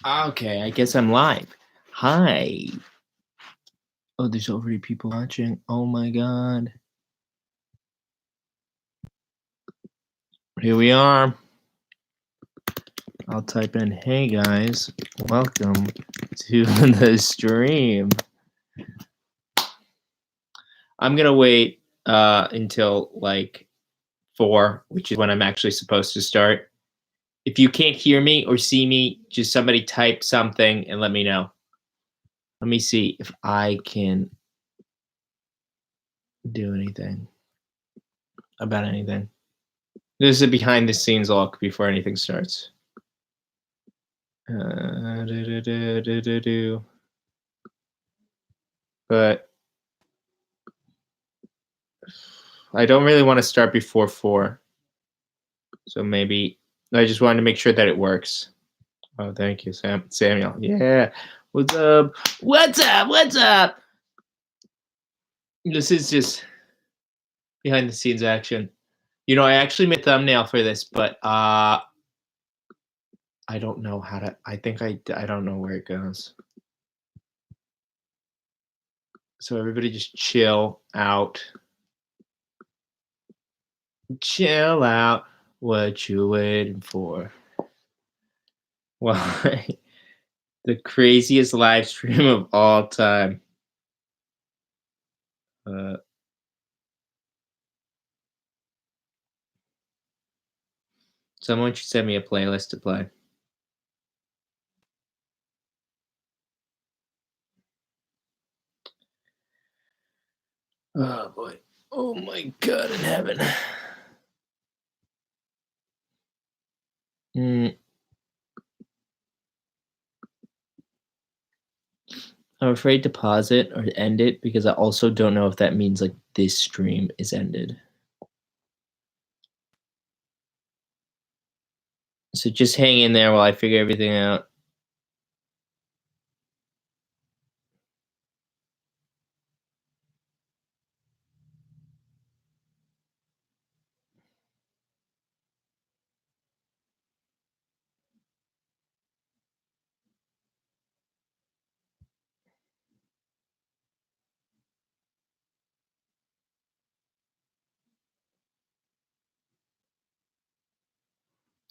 Okay, I guess I'm live. Hi. Oh, there's already people watching. Oh my god. Here we are. I'll type in, hey guys, welcome to the stream. I'm gonna wait until like 4, which is when I'm actually supposed to start. If you can't hear me or see me, just somebody type something and let me know. Let me see if I can do anything about anything. This is a behind the scenes look before anything starts. But I don't really want to start before 4. So maybe I just wanted to make sure that it works. Oh, thank you, Samuel. Yeah. What's up? What's up? What's up? This is just behind the scenes action. You know, I actually made a thumbnail for this, but I don't know how to. I think I don't know where it goes. So everybody just chill out. Chill out. What you waiting for? Well, the craziest live stream of all time. Someone should send me a playlist to play. Oh boy. Oh my God in heaven. I'm afraid to pause it or end it because I also don't know if that means like this stream is ended. So just hang in there while I figure everything out.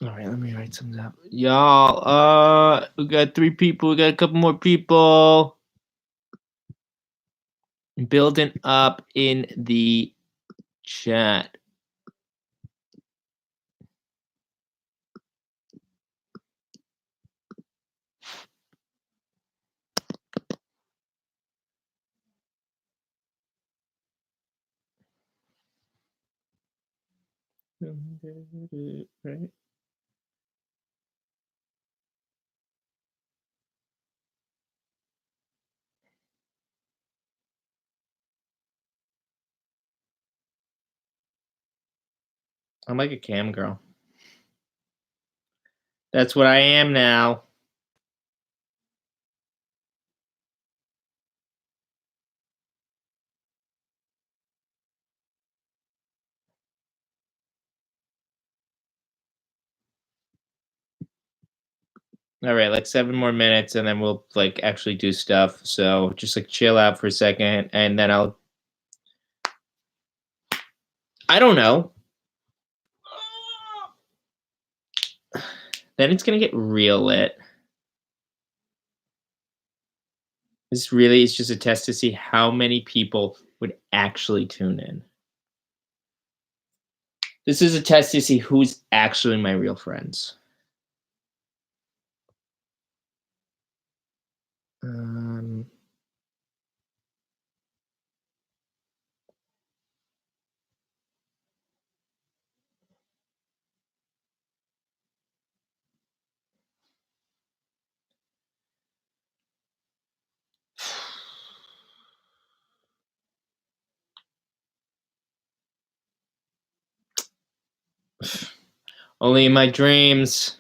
All right, let me write some down. Y'all, we got 3 people. We got a couple more people. Building up in the chat. Right. I'm like a cam girl. That's what I am now. All right, like 7 more minutes and then we'll like actually do stuff. So just like chill out for a second and then I don't know. Then it's going to get real lit. This really is just a test to see how many people would actually tune in. This is a test to see who's actually my real friends. Only in my dreams.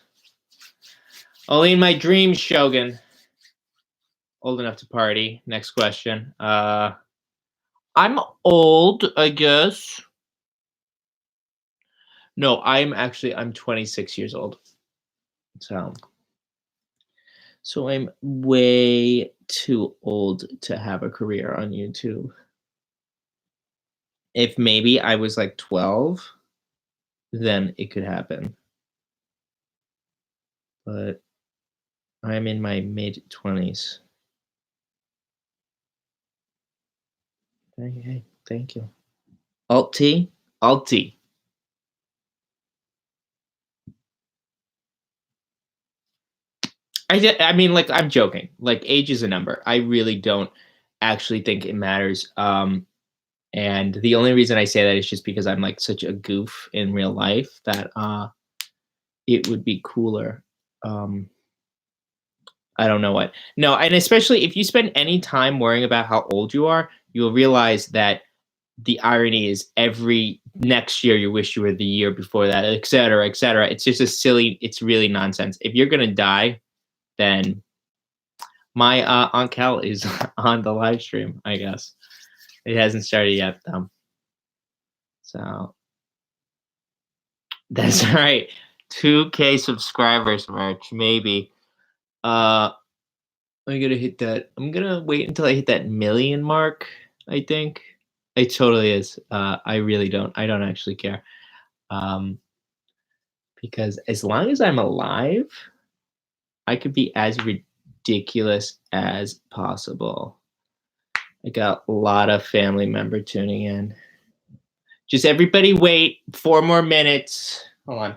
Only in my dreams, Shogun. Old enough to party. Next question. I'm old, I guess. No, I'm 26 years old. So So I'm way too old to have a career on YouTube. If maybe I was like 12, then it could happen. But I'm in my mid 20s. Hey, thank you. Alt T? Alt T. I mean, like, I'm joking. Like, age is a number. I really don't actually think it matters. And the only reason I say that is just because I'm like such a goof in real life that it would be cooler. Um, I don't know what. No, and especially if you spend any time worrying about how old you are, you'll realize that the irony is every next year you wish you were the year before that, et cetera, et cetera. It's just a silly, it's really nonsense. If you're gonna die, then my Aunt Cal is on the live stream, I guess. It hasn't started yet, though. So that's right. 2K subscribers, March, maybe. I'm gonna hit that. I'm gonna wait until I hit that million mark, I think. It totally is. I really don't. I don't actually care. Um, because as long as I'm alive, I could be as ridiculous as possible. I got a lot of family member tuning in. Just everybody wait 4 more minutes. Hold on.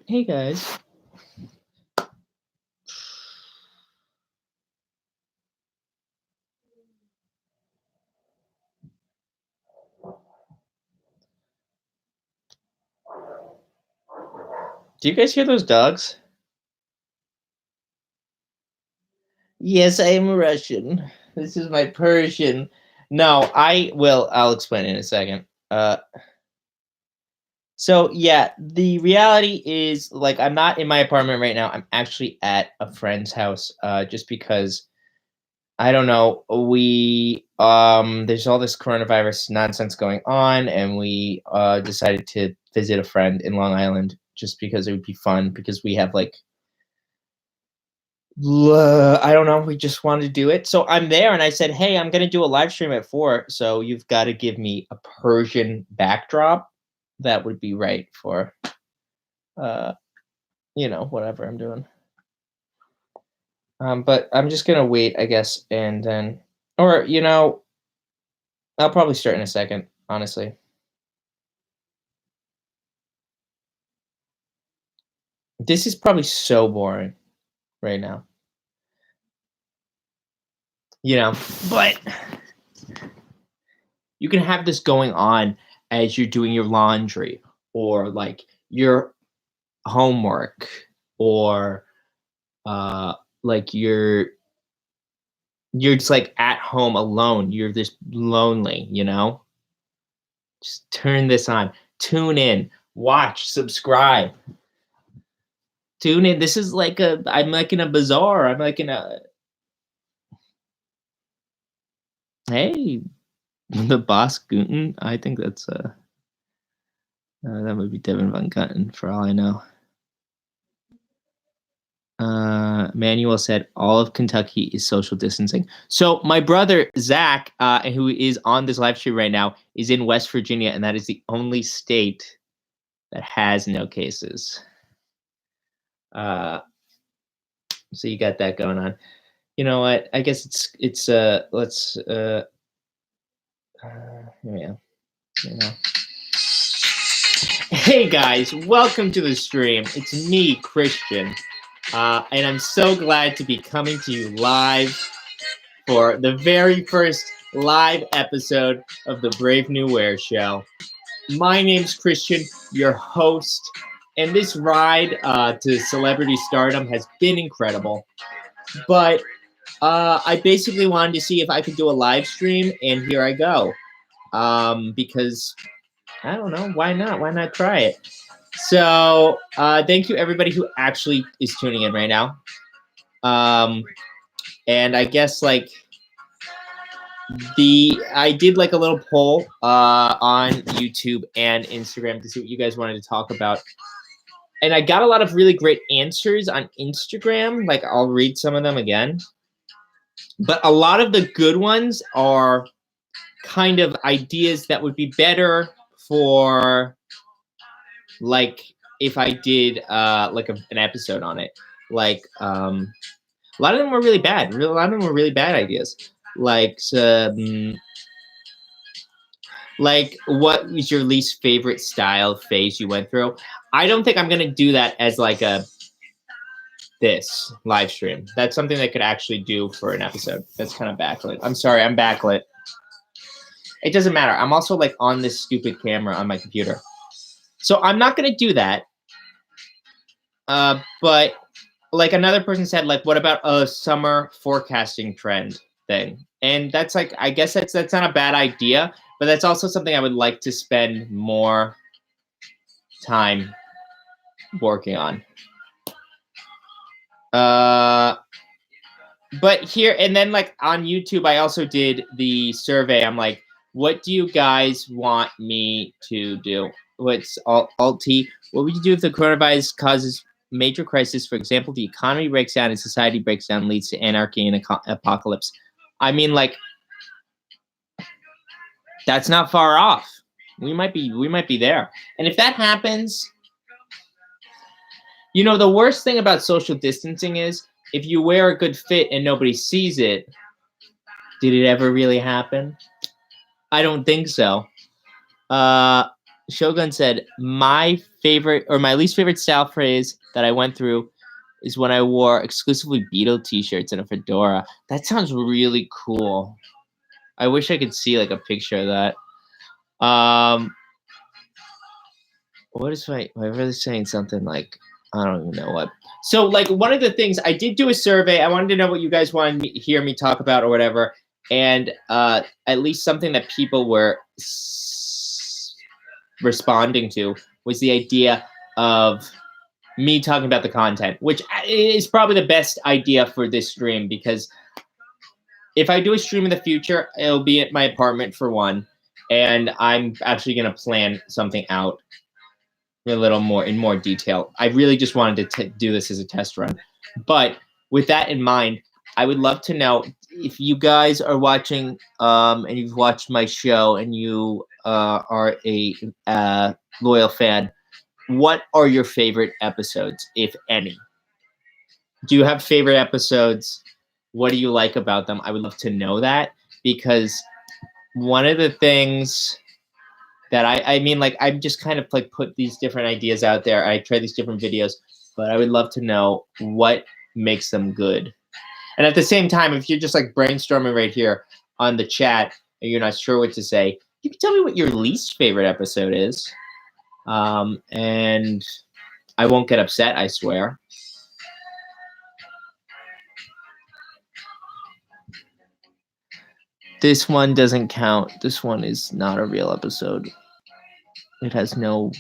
Hey guys. Do you guys hear those dogs? Yes, I am Russian. This is my Persian. No, I will. I'll explain in a second. So yeah, the reality is like I'm not in my apartment right now. I'm actually at a friend's house. Just because I don't know. There's all this coronavirus nonsense going on, and we decided to visit a friend in Long Island just because it would be fun because we have like I don't know. We just wanted to do it. So I'm there and I said, hey, I'm going to do a live stream at 4. So you've got to give me a Persian backdrop. That would be right for, uh, whatever I'm doing. But I'm just going to wait, I guess. And then, or, I'll probably start in a second, honestly. This is probably so boring right now. But you can have this going on as you're doing your laundry or like your homework or like you're just like at home alone, you're just lonely, just turn this on, tune in, watch, subscribe, tune in. This is like I'm like in a bazaar, I'm like in a, hey, the boss Guten. I think that's that would be Devin Von Gutten for all I know. Manuel said all of Kentucky is social distancing. So my brother Zach, who is on this live stream right now, is in West Virginia, and that is the only state that has no cases. So you got that going on. You know what? I guess it's let's yeah. Hey guys, welcome to the stream. It's me, Christian. And I'm so glad to be coming to you live for the very first live episode of the Brave New Wear Show. My name's Christian, your host, and this ride to celebrity stardom has been incredible. But I basically wanted to see if I could do a live stream, and here I go. Because, I don't know, why not? Why not try it? So thank you everybody who actually is tuning in right now. And I guess like I did like a little poll on YouTube and Instagram to see what you guys wanted to talk about. And I got a lot of really great answers on Instagram. Like I'll read some of them again. But a lot of the good ones are kind of ideas that would be better for like if I did like an episode on it. Like a lot of them were really bad. A lot of them were really bad ideas. Like what was your least favorite style phase you went through? I don't think I'm gonna do that as like this live stream. That's something I could actually do for an episode. That's kind of backlit. I'm sorry, I'm backlit. It doesn't matter. I'm also like on this stupid camera on my computer. So I'm not gonna do that. But like another person said, like, what about a summer forecasting trend thing? And that's like, I guess that's not a bad idea, but that's also something I would like to spend more time working on. But here, and then like on YouTube, I also did the survey. I'm like, what do you guys want me to do? What's Alt-T? What would you do if the coronavirus causes major crisis? For example, the economy breaks down and society breaks down, leads to anarchy and apocalypse. I mean, like, that's not far off. We might be there. And if that happens, you know, the worst thing about social distancing is if you wear a good fit and nobody sees it, did it ever really happen? I don't think so. Shogun said, my favorite or my least favorite style phrase that I went through is when I wore exclusively Beatle t-shirts and a fedora. That sounds really cool. I wish I could see like a picture of that. What is my really saying something like, I don't even know what. So like one of the things I did do a survey. I wanted to know what you guys wanted to hear me talk about or whatever. And at least something that people were responding to was the idea of me talking about the content, which is probably the best idea for this stream, because if I do a stream in the future, it'll be at my apartment for one, and I'm actually going to plan something out a little more in more detail. I really just wanted to do this as a test run. But with that in mind, I would love to know if you guys are watching and you've watched my show and you are a loyal fan, what are your favorite episodes, if any? Do you have favorite episodes? What do you like about them? I would love to know that, because one of the things that I mean, like, I've just kind of like put these different ideas out there. I try these different videos, but I would love to know what makes them good. And at the same time, if you're just like brainstorming right here on the chat and you're not sure what to say, you can tell me what your least favorite episode is. And I won't get upset, I swear. This one doesn't count. This one is not a real episode. It has no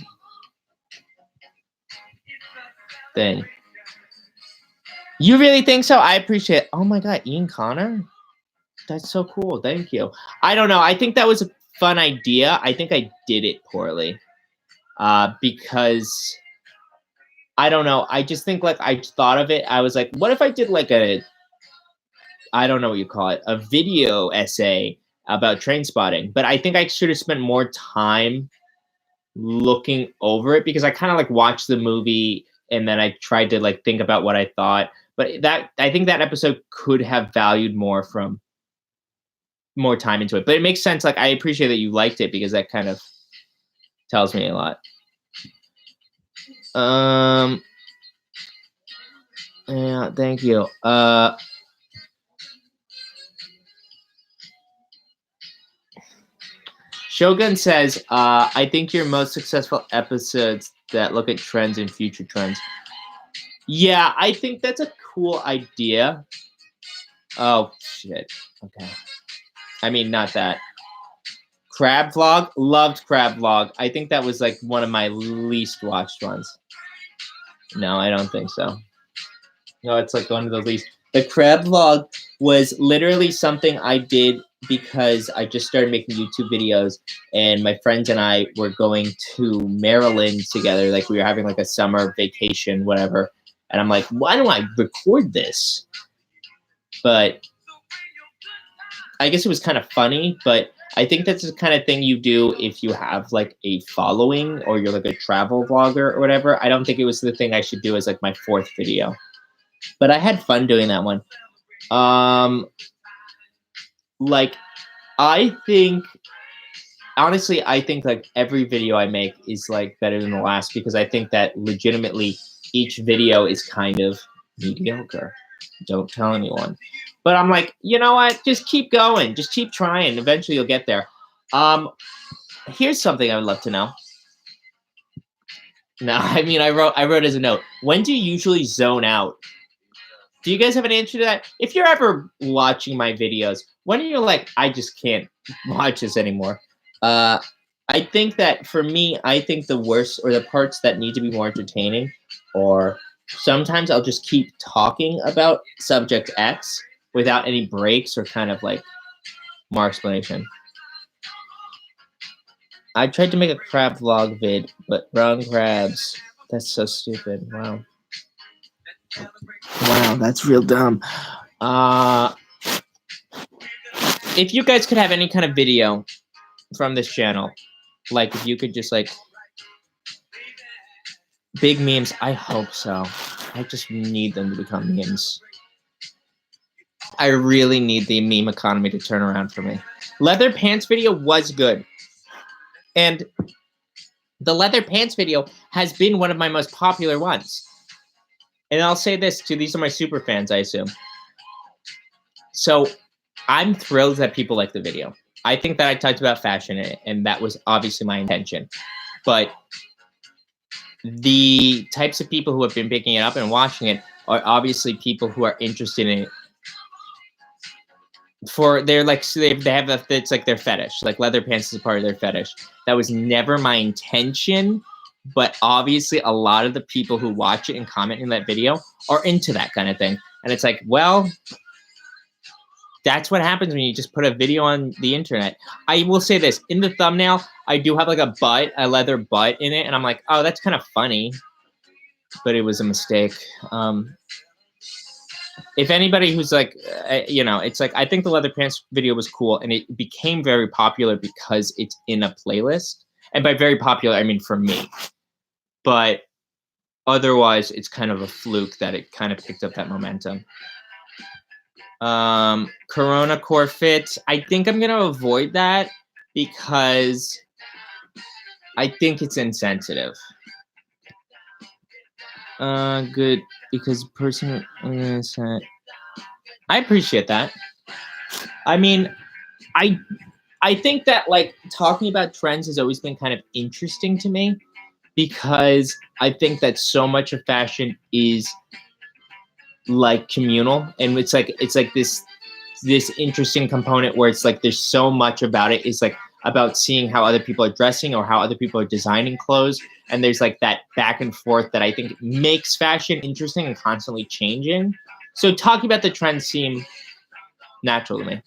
thing. You really think so? I appreciate it. Oh my God, Ian Connor? That's so cool. Thank you. I don't know. I think that was a fun idea. I think I did it poorly. Because I don't know. I just think like I thought of it. I was like, what if I did like I don't know what you call it, a video essay about train spotting? But I think I should have spent more time looking over it, because I kind of like watched the movie and then I tried to like think about what I thought. But that, I think that episode could have valued more from more time into it. But it makes sense. Like, I appreciate that you liked it, because that kind of tells me a lot. Yeah, thank you. Shogun says, I think your most successful episodes that look at trends and future trends. Yeah, I think that's a cool idea. Oh, shit. Okay. I mean, not that. Crab Vlog? Loved Crab Vlog. I think that was like one of my least watched ones. No, I don't think so. No, it's like one of the least. The Crab Vlog was literally something I did because I just started making YouTube videos, and my friends and I were going to Maryland together. Like we were having like a summer vacation, whatever. And I'm like, why don't I record this? But I guess it was kind of funny, but I think that's the kind of thing you do if you have like a following or you're like a travel vlogger or whatever. I don't think it was the thing I should do as like my 4th video, but I had fun doing that one. Like I think, honestly, I think like every video I make is like better than the last, because I think that legitimately each video is kind of mediocre. Don't tell anyone. But I'm like, you know what? Just keep going. Just keep trying. Eventually you'll get there. Here's something I would love to know. No, I mean, I wrote as a note. When do you usually zone out? Do you guys have an answer to that? If you're ever watching my videos, when are you like, I just can't watch this anymore? I think that for me, I think the worst, or the parts that need to be more entertaining, or sometimes I'll just keep talking about subject X without any breaks or kind of like more explanation. I tried to make a crab vlog vid, but wrong crabs. That's so stupid. Wow. Wow, that's real dumb. If you guys could have any kind of video from this channel, like if you could just like big memes, I hope so. I just need them to become memes. I really need the meme economy to turn around for me. Leather pants video was good. And the leather pants video has been one of my most popular ones. And I'll say this too, these are my super fans, I assume. So I'm thrilled that people like the video. I think that I talked about fashion in it, and that was obviously my intention. But the types of people who have been picking it up and watching it are obviously people who are interested in it. They're like, so they have a, it's like their fetish. Like leather pants is a part of their fetish. That was never my intention, but obviously a lot of the people who watch it and comment in that video are into that kind of thing. And it's like, well, that's what happens when you just put a video on the internet. I will say this, in the thumbnail, I do have like a leather butt in it, and I'm like, oh, that's kind of funny, but it was a mistake. If anybody who's like, you know, it's like, I think the leather pants video was cool, and it became very popular because it's in a playlist. And by very popular, I mean for me. But otherwise, it's kind of a fluke that it kind of picked up that momentum. Corona core fit. I think I'm going to avoid that because I think it's insensitive. Good, because person, I appreciate that. I mean, I think that like talking about trends has always been kind of interesting to me, because I think that so much of fashion is like communal, and it's like this interesting component where it's like there's so much about it is like about seeing how other people are dressing or how other people are designing clothes, and there's like that back and forth that I think makes fashion interesting and constantly changing. So talking about the trends seem natural to me.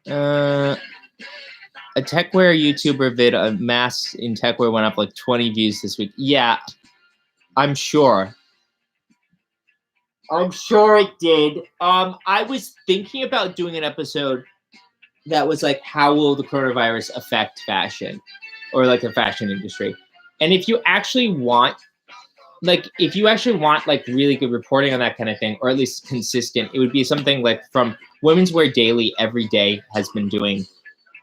A techwear YouTuber vid, a mask in techwear went up like 20 views this week. Yeah, I'm sure. I'm sure it did. I was thinking about doing an episode that was like, how will the coronavirus affect fashion, or like the fashion industry? And if you actually want, like really good reporting on that kind of thing, or at least consistent, it would be something like from Women's Wear Daily every day has been doing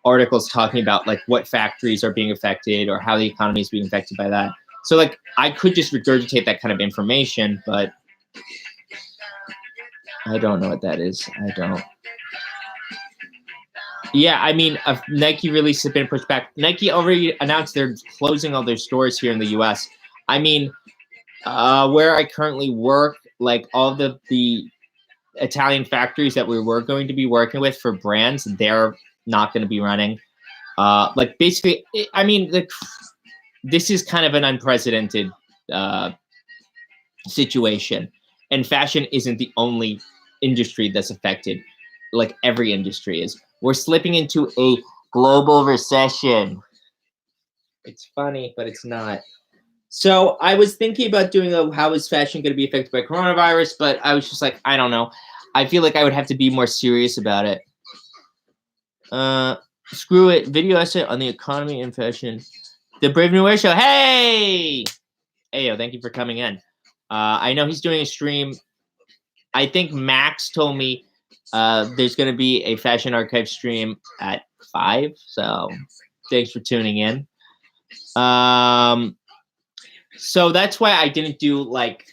articles talking about like what factories are being affected or how the economy is being affected by that. So like I could just regurgitate that kind of information, but I don't know what that is. I don't. Yeah, I mean, Nike released has been pushed back. Nike already announced they're closing all their stores here in the U.S. I mean, where I currently work, like all the Italian factories that we were going to be working with for brands, they're not going to be running. Like basically, I mean, this is kind of an unprecedented situation, and fashion isn't the only industry that's affected. like every industry is. We're slipping into a global recession. It's funny, but it's not. So I was thinking about doing a how is fashion going to be affected by coronavirus, but I was just like, I don't know. I feel like I would have to be more serious about it. Screw it. Video essay on the economy and fashion. The Brave New Air Show. Hey! Ayo, thank you for coming in. I know he's doing a stream. I think Max told me there's going to be a Fashion Archive stream at 5. So thanks for tuning in. So that's why I didn't do like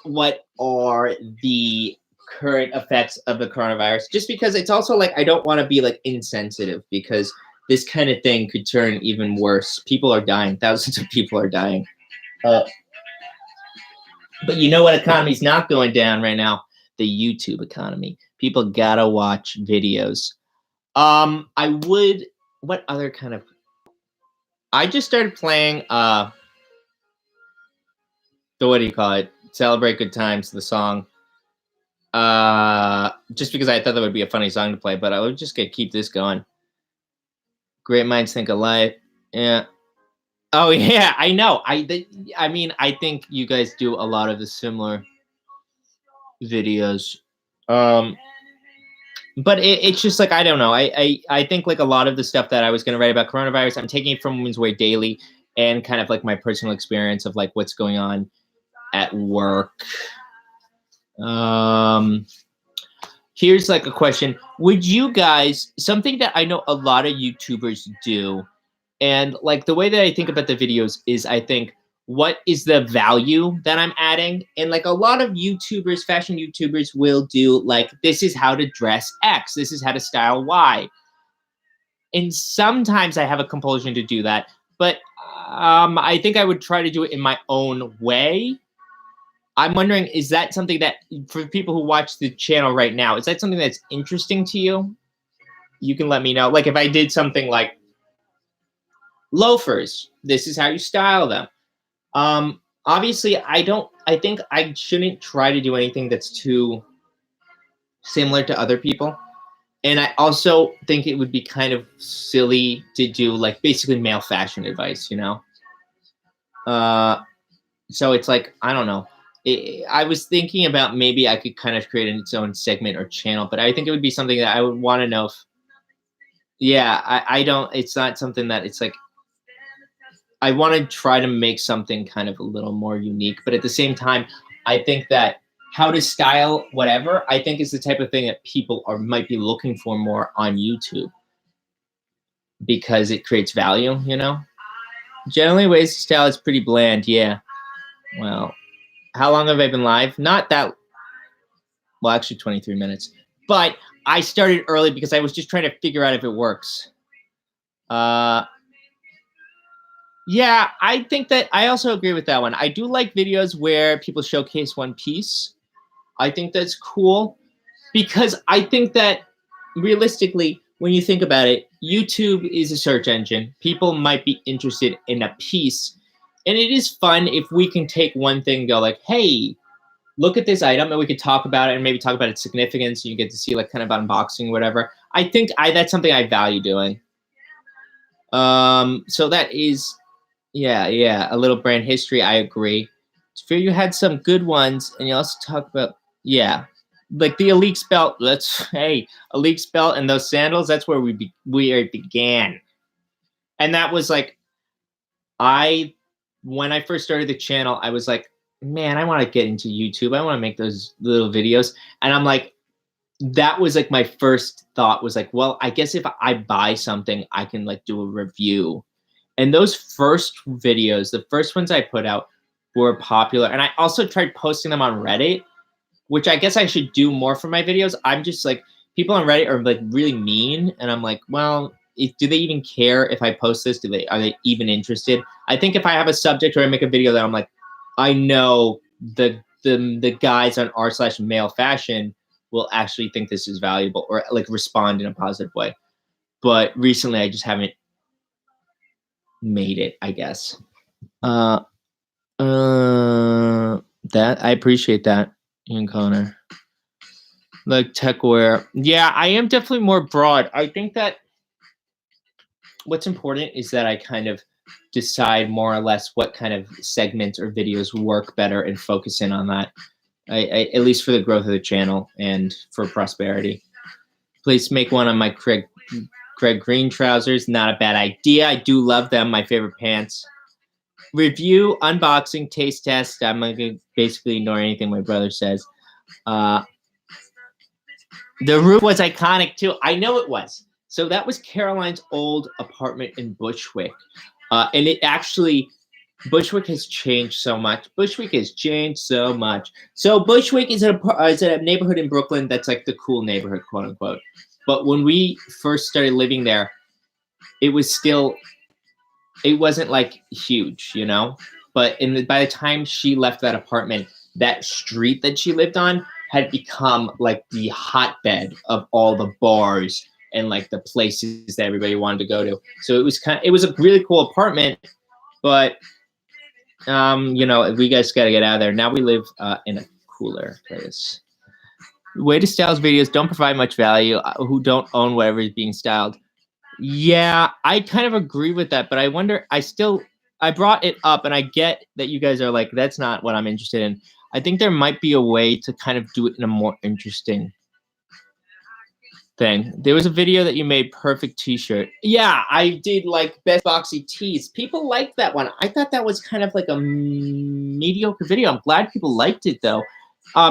what are the current effects of the coronavirus, just because it's also like I don't want to be like insensitive, because this kind of thing could turn even worse. People are dying. Thousands of people are dying. But you know what economy's not going down right now? The YouTube economy. People gotta watch videos. I would, what other kind of, I just started playing the, what do you call it? Celebrate Good Times, the song. Just because I thought that would be a funny song to play, but I would just keep this going. Great minds think alike. Yeah. Oh yeah, I know. I mean, I think you guys do a lot of the similar videos. But it's just like, I don't know. I think like a lot of the stuff that I was going to write about coronavirus, I'm taking it from Women's Way Daily and kind of like my personal experience of like what's going on at work. Here's like a question. Would you guys, something that I know a lot of YouTubers do, and like the way that I think about the videos is I think, what is the value that I'm adding? And like a lot of YouTubers, fashion YouTubers will do like, this is how to dress X. This is how to style Y. And sometimes I have a compulsion to do that. But I think I would try to do it in my own way. I'm wondering, is that something that, for people who watch the channel right now, is that something that's interesting to you? You can let me know. Like if I did something like loafers, this is how you style them. Obviously I think I shouldn't try to do anything that's too similar to other people. And I also think it would be kind of silly to do like basically male fashion advice, you know? So it's like, I don't know. I was thinking about maybe I could kind of create its own segment or channel, but I think it would be something that I would want to know if, yeah, I don't, it's not something that it's like, I want to try to make something kind of a little more unique, but at the same time, I think that how to style whatever, I think is the type of thing that people might be looking for more on YouTube, because it creates value, you know? Generally, ways to style is pretty bland, yeah. Well, how long have I been live? Not that, well, actually 23 minutes. But I started early because I was just trying to figure out if it works. Yeah, I think that I also agree with that one. I do like videos where people showcase one piece. I think that's cool, because I think that realistically, when you think about it, YouTube is a search engine. People might be interested in a piece. And it is fun if we can take one thing and go like, hey, look at this item, and we could talk about it and maybe talk about its significance. And you get to see like kind of unboxing or whatever. I think that's something I value doing. So that is, yeah, a little brand history. I agree. It's fair you had some good ones, and you also talk about, yeah, like the Elite belt. Hey, Elite belt and those sandals. That's where we began, and that was like, when I first started the channel, I was like, man, I want to get into YouTube. I want to make those little videos, and I'm like, that was like my first thought was like, well, I guess if I buy something, I can like do a review. And those first videos, the first ones I put out, were popular. And I also tried posting them on Reddit, which I guess I should do more for my videos. I'm just like, people on Reddit are like really mean. And I'm like, well, do they even care if I post this? Are they even interested? I think if I have a subject or I make a video that I'm like, I know the guys on r/male fashion will actually think this is valuable, or like respond in a positive way. But recently I just haven't made it, I guess. That I appreciate that, Ian Connor. Like techwear. Yeah, I am definitely more broad. I think that what's important is that I kind of decide more or less what kind of segments or videos work better and focus in on that. At least for the growth of the channel and for prosperity. Please make one on my Craig Green trousers. Not a bad idea. I do love them. My favorite pants. Review, unboxing, taste test. I'm gonna basically ignore anything my brother says. The roof was iconic too. I know it was. So that was Caroline's old apartment in Bushwick. And it actually, Bushwick has changed so much. Bushwick has changed so much. So Bushwick is a neighborhood in Brooklyn that's like the cool neighborhood, quote unquote. But when we first started living there, it was still, it wasn't like huge, you know? But by the time she left that apartment, that street that she lived on had become like the hotbed of all the bars and like the places that everybody wanted to go to. So it was a really cool apartment, but you know, we guys got to get out of there. Now we live in a cooler place. Way to styles videos don't provide much value. Who don't own whatever is being styled. Yeah, I kind of agree with that, but I wonder. I brought it up, and I get that you guys are like, that's not what I'm interested in. I think there might be a way to kind of do it in a more interesting thing. There was a video that you made, perfect t-shirt. Yeah, I did like best boxy tees. People liked that one. I thought that was kind of like a mediocre video. I'm glad people liked it though.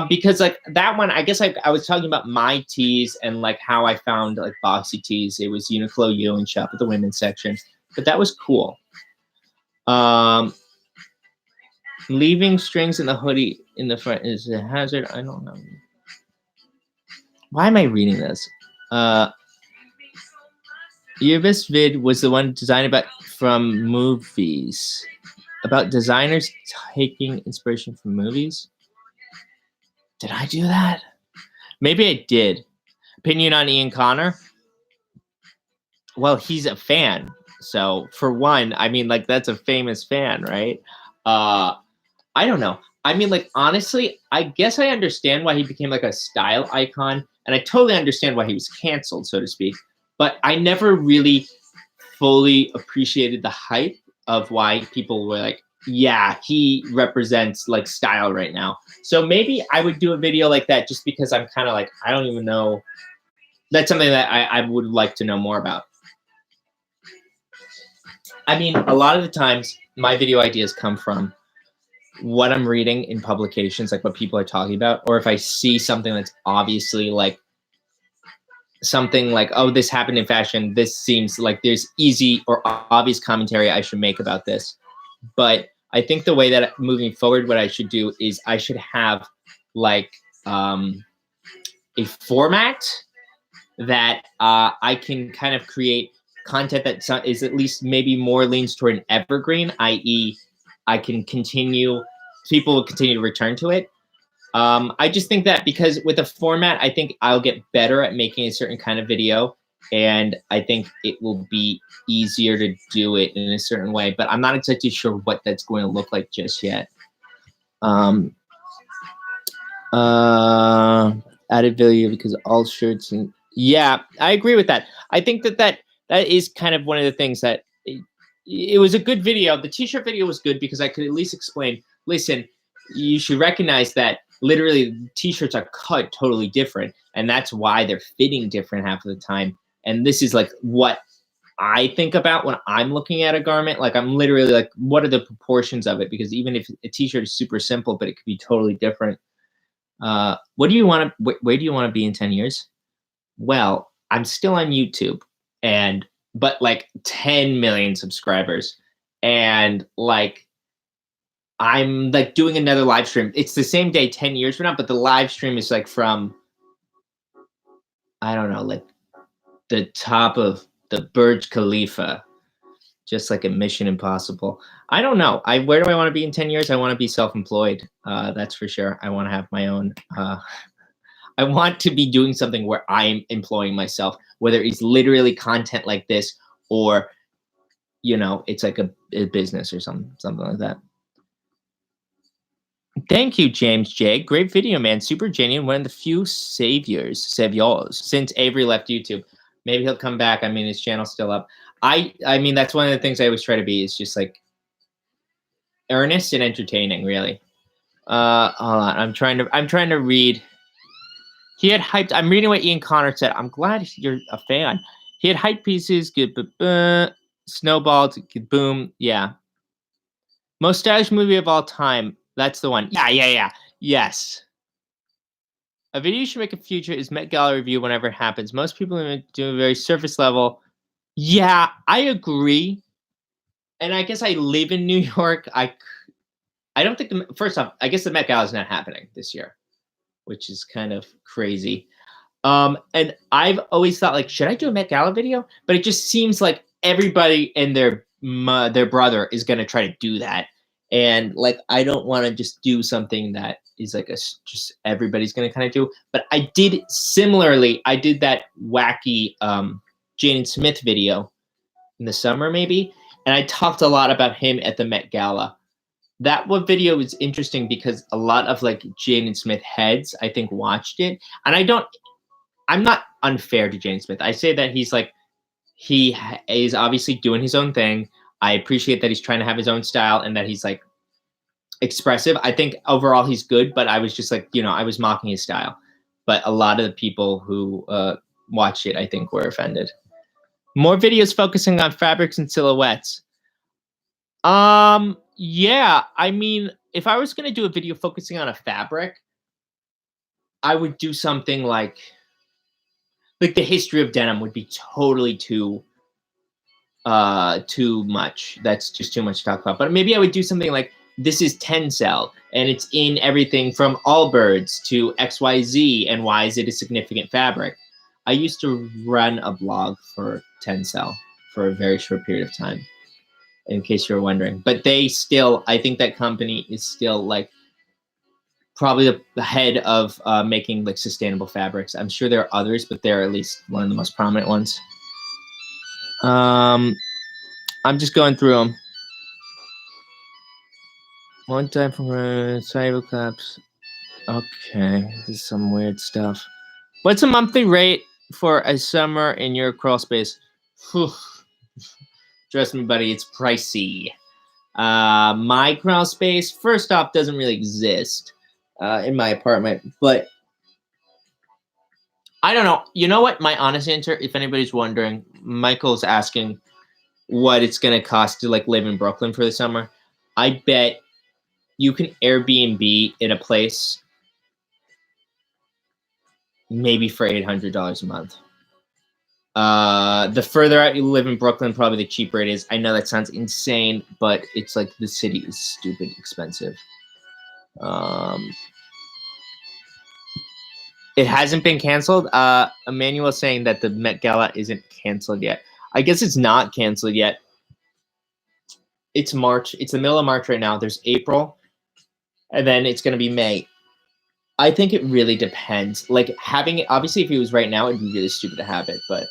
Because like that one, I guess I was talking about my tees and like how I found like boxy tees. It was Uniqlo U and shop at the women's section, but that was cool. Leaving strings in the hoodie in the front is a hazard. I don't know. Why am I reading this? Your best vid was the one designed about from movies. About designers taking inspiration from movies? Did I do that? Maybe I did. Opinion on Ian Connor? Well, he's a fan. So for one, I mean, like that's a famous fan, right? I don't know. I mean, like honestly, I guess I understand why he became like a style icon, and I totally understand why he was canceled, so to speak. But I never really fully appreciated the hype of why people were like, yeah, he represents like style right now. So maybe I would do a video like that just because I'm kind of like, I don't even know. That's something that I would like to know more about. I mean, a lot of the times my video ideas come from what I'm reading in publications, like what people are talking about, or if I see something that's obviously like something like, oh, this happened in fashion, this seems like there's easy or obvious commentary I should make about this. But I think the way that moving forward, what I should do is I should have like a format that I can kind of create content that is at least maybe more leans toward an evergreen, i.e. I can continue, people will continue to return to it. I just think that because with a format, I think I'll get better at making a certain kind of video, and I think it will be easier to do it in a certain way, but I'm not exactly sure what that's going to look like just yet. Added value because all shirts and yeah, I agree with that. I think that is kind of one of the things that it was a good video. The t-shirt video was good because I could at least explain, listen, you should recognize that literally t-shirts are cut totally different, and that's why they're fitting different half of the time. And this is like what I think about when I'm looking at a garment. Like I'm literally like, what are the proportions of it? Because even if a t-shirt is super simple, but it could be totally different. What do you want to, where do you want to be in 10 years? Well, I'm still on YouTube but like 10 million subscribers, and like I'm like doing another live stream. It's the same day 10 years from now, but the live stream is like from, I don't know, like the top of the Burj Khalifa, just like a Mission Impossible. I don't know. Where do I want to be in 10 years? I want to be self-employed. That's for sure. I want to have my own, I want to be doing something where I'm employing myself, whether it's literally content like this or, you know, it's like a business or something like that. Thank you, James J. Great video, man. Super genuine. One of the few saviors since Avery left YouTube. Maybe he'll come back. I mean, his channel's still up. I mean, that's one of the things I always try to be, is just like earnest and entertaining, really. Hold on. I'm trying to read. He had hyped. I'm reading what Ian Connor said. I'm glad you're a fan. He had hype pieces. Good, snowballed. Good, boom. Yeah. Most stylish movie of all time. That's the one. Yeah. Yes. A video you should make a future is Met Gala review whenever it happens. Most people do a very surface level. Yeah, I agree. And I guess I live in New York. I don't think first off, I guess the Met Gala is not happening this year, which is kind of crazy. And I've always thought, like, should I do a Met Gala video? But it just seems like everybody and their brother is going to try to do that. And like, I don't want to just do something that is like just everybody's going to kind of do. But I did that wacky Jaden Smith video in the summer, maybe. And I talked a lot about him at the Met Gala. That video was interesting because a lot of like Jaden Smith heads, I think, watched it. And I'm not unfair to Jaden Smith. I say that he is obviously doing his own thing. I appreciate that he's trying to have his own style and that he's like expressive. I think overall he's good, but I was just like, I was mocking his style. But a lot of the people who watched it, I think, were offended. More videos focusing on fabrics and silhouettes. Yeah, I mean, if I was going to do a video focusing on a fabric, I would do something like the history of denim would be totally too much. That's just too much to talk about. But maybe I would do something like, this is Tencel, and it's in everything from Allbirds to XYZ, and why is it a significant fabric? I used to run a blog for Tencel for a very short period of time, in case you're wondering. But I think that company is still like probably the head of making like sustainable fabrics. I'm sure there are others, but they're at least one of the most prominent ones. I'm just going through them. One time from cyber caps. Okay, this is some weird stuff. What's a monthly rate for a summer in your crawl space? Whew. Trust me, buddy, it's pricey. My crawl space, first off, doesn't really exist in my apartment, but I don't know. You know what? My honest answer, if anybody's wondering, Michael's asking what it's going to cost to like live in Brooklyn for the summer. I bet you can Airbnb in a place maybe for $800 a month. The further out you live in Brooklyn, probably the cheaper it is. I know that sounds insane, but it's like the city is stupid expensive. It hasn't been canceled. Emmanuel saying that the Met Gala isn't canceled yet. I guess it's not canceled yet. It's March. It's the middle of March right now. There's April, and then it's going to be May. I think it really depends. Like having it, obviously, if it was right now, it'd be really stupid to have it. But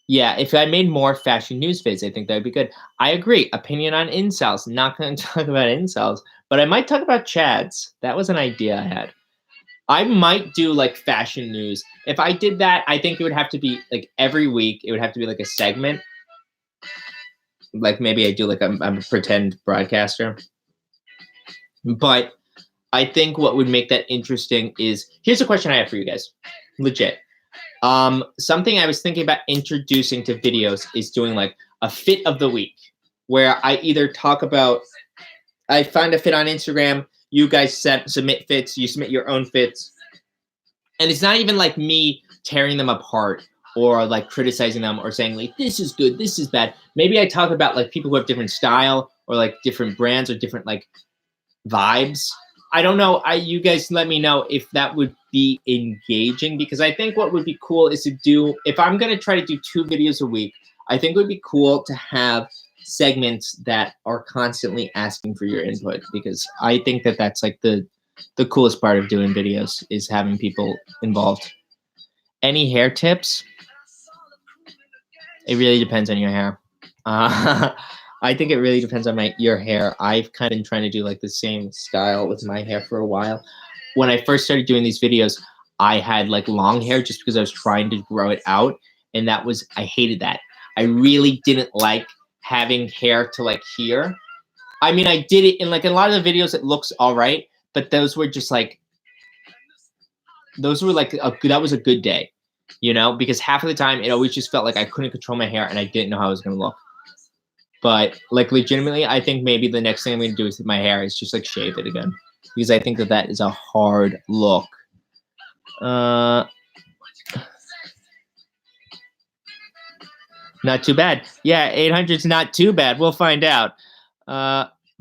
yeah, if I made more fashion news vids, I think that would be good. I agree. Opinion on incels. Not going to talk about incels, but I might talk about Chads. That was an idea I had. I might do like fashion news. If I did that, I think it would have to be like every week. It would have to be like a segment. Like maybe I do like I'm a pretend broadcaster. But I think what would make that interesting is, here's a question I have for you guys. Legit. Something I was thinking about introducing to videos is doing like a fit of the week, where I either talk about, I find a fit on Instagram, you guys submit fits, you submit your own fits. And it's not even like me tearing them apart or like criticizing them or saying like, this is good, this is bad. Maybe I talk about like people who have different style or like different brands or different like vibes. I don't know. You guys let me know if that would be engaging, because I think what would be cool is to do, if I'm going to try to do 2 videos a week, I think it would be cool to have segments that are constantly asking for your input, because I think that that's like the coolest part of doing videos is having people involved. Any hair tips? It really depends on your hair. I think it really depends on your hair. I've kind of been trying to do like the same style with my hair for a while. When I first started doing these videos, I had like long hair just because I was trying to grow it out, and I hated that. I really didn't like having hair to like here. I mean, I did it in like a lot of the videos. It looks all right, but those were just like that was a good day, you know, because half of the time it always just felt like I couldn't control my hair and I didn't know how I was gonna look. But like legitimately, I think maybe the next thing I'm gonna do with my hair is just like shave it again, because I think that is a hard look. Not too bad. Yeah, 800 is not too bad. We'll find out.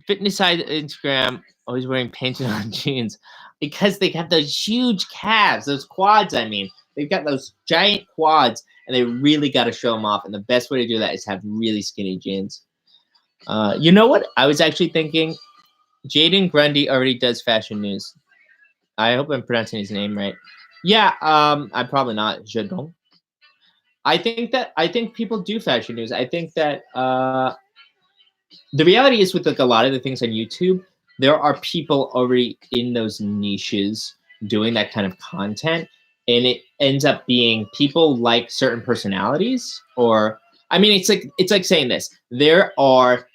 Fitness side Instagram always wearing painted on jeans because they have those huge calves, those quads. I mean, they've got those giant quads, and they really got to show them off. And the best way to do that is have really skinny jeans. You know what? I was actually thinking, Jaden Grundy already does fashion news. I hope I'm pronouncing his name right. Yeah, I'm probably not. Jadon. I think people do fashion news. I think that the reality is with like a lot of the things on YouTube, there are people already in those niches doing that kind of content, and it ends up being people like certain personalities. Or I mean, it's like saying this: there are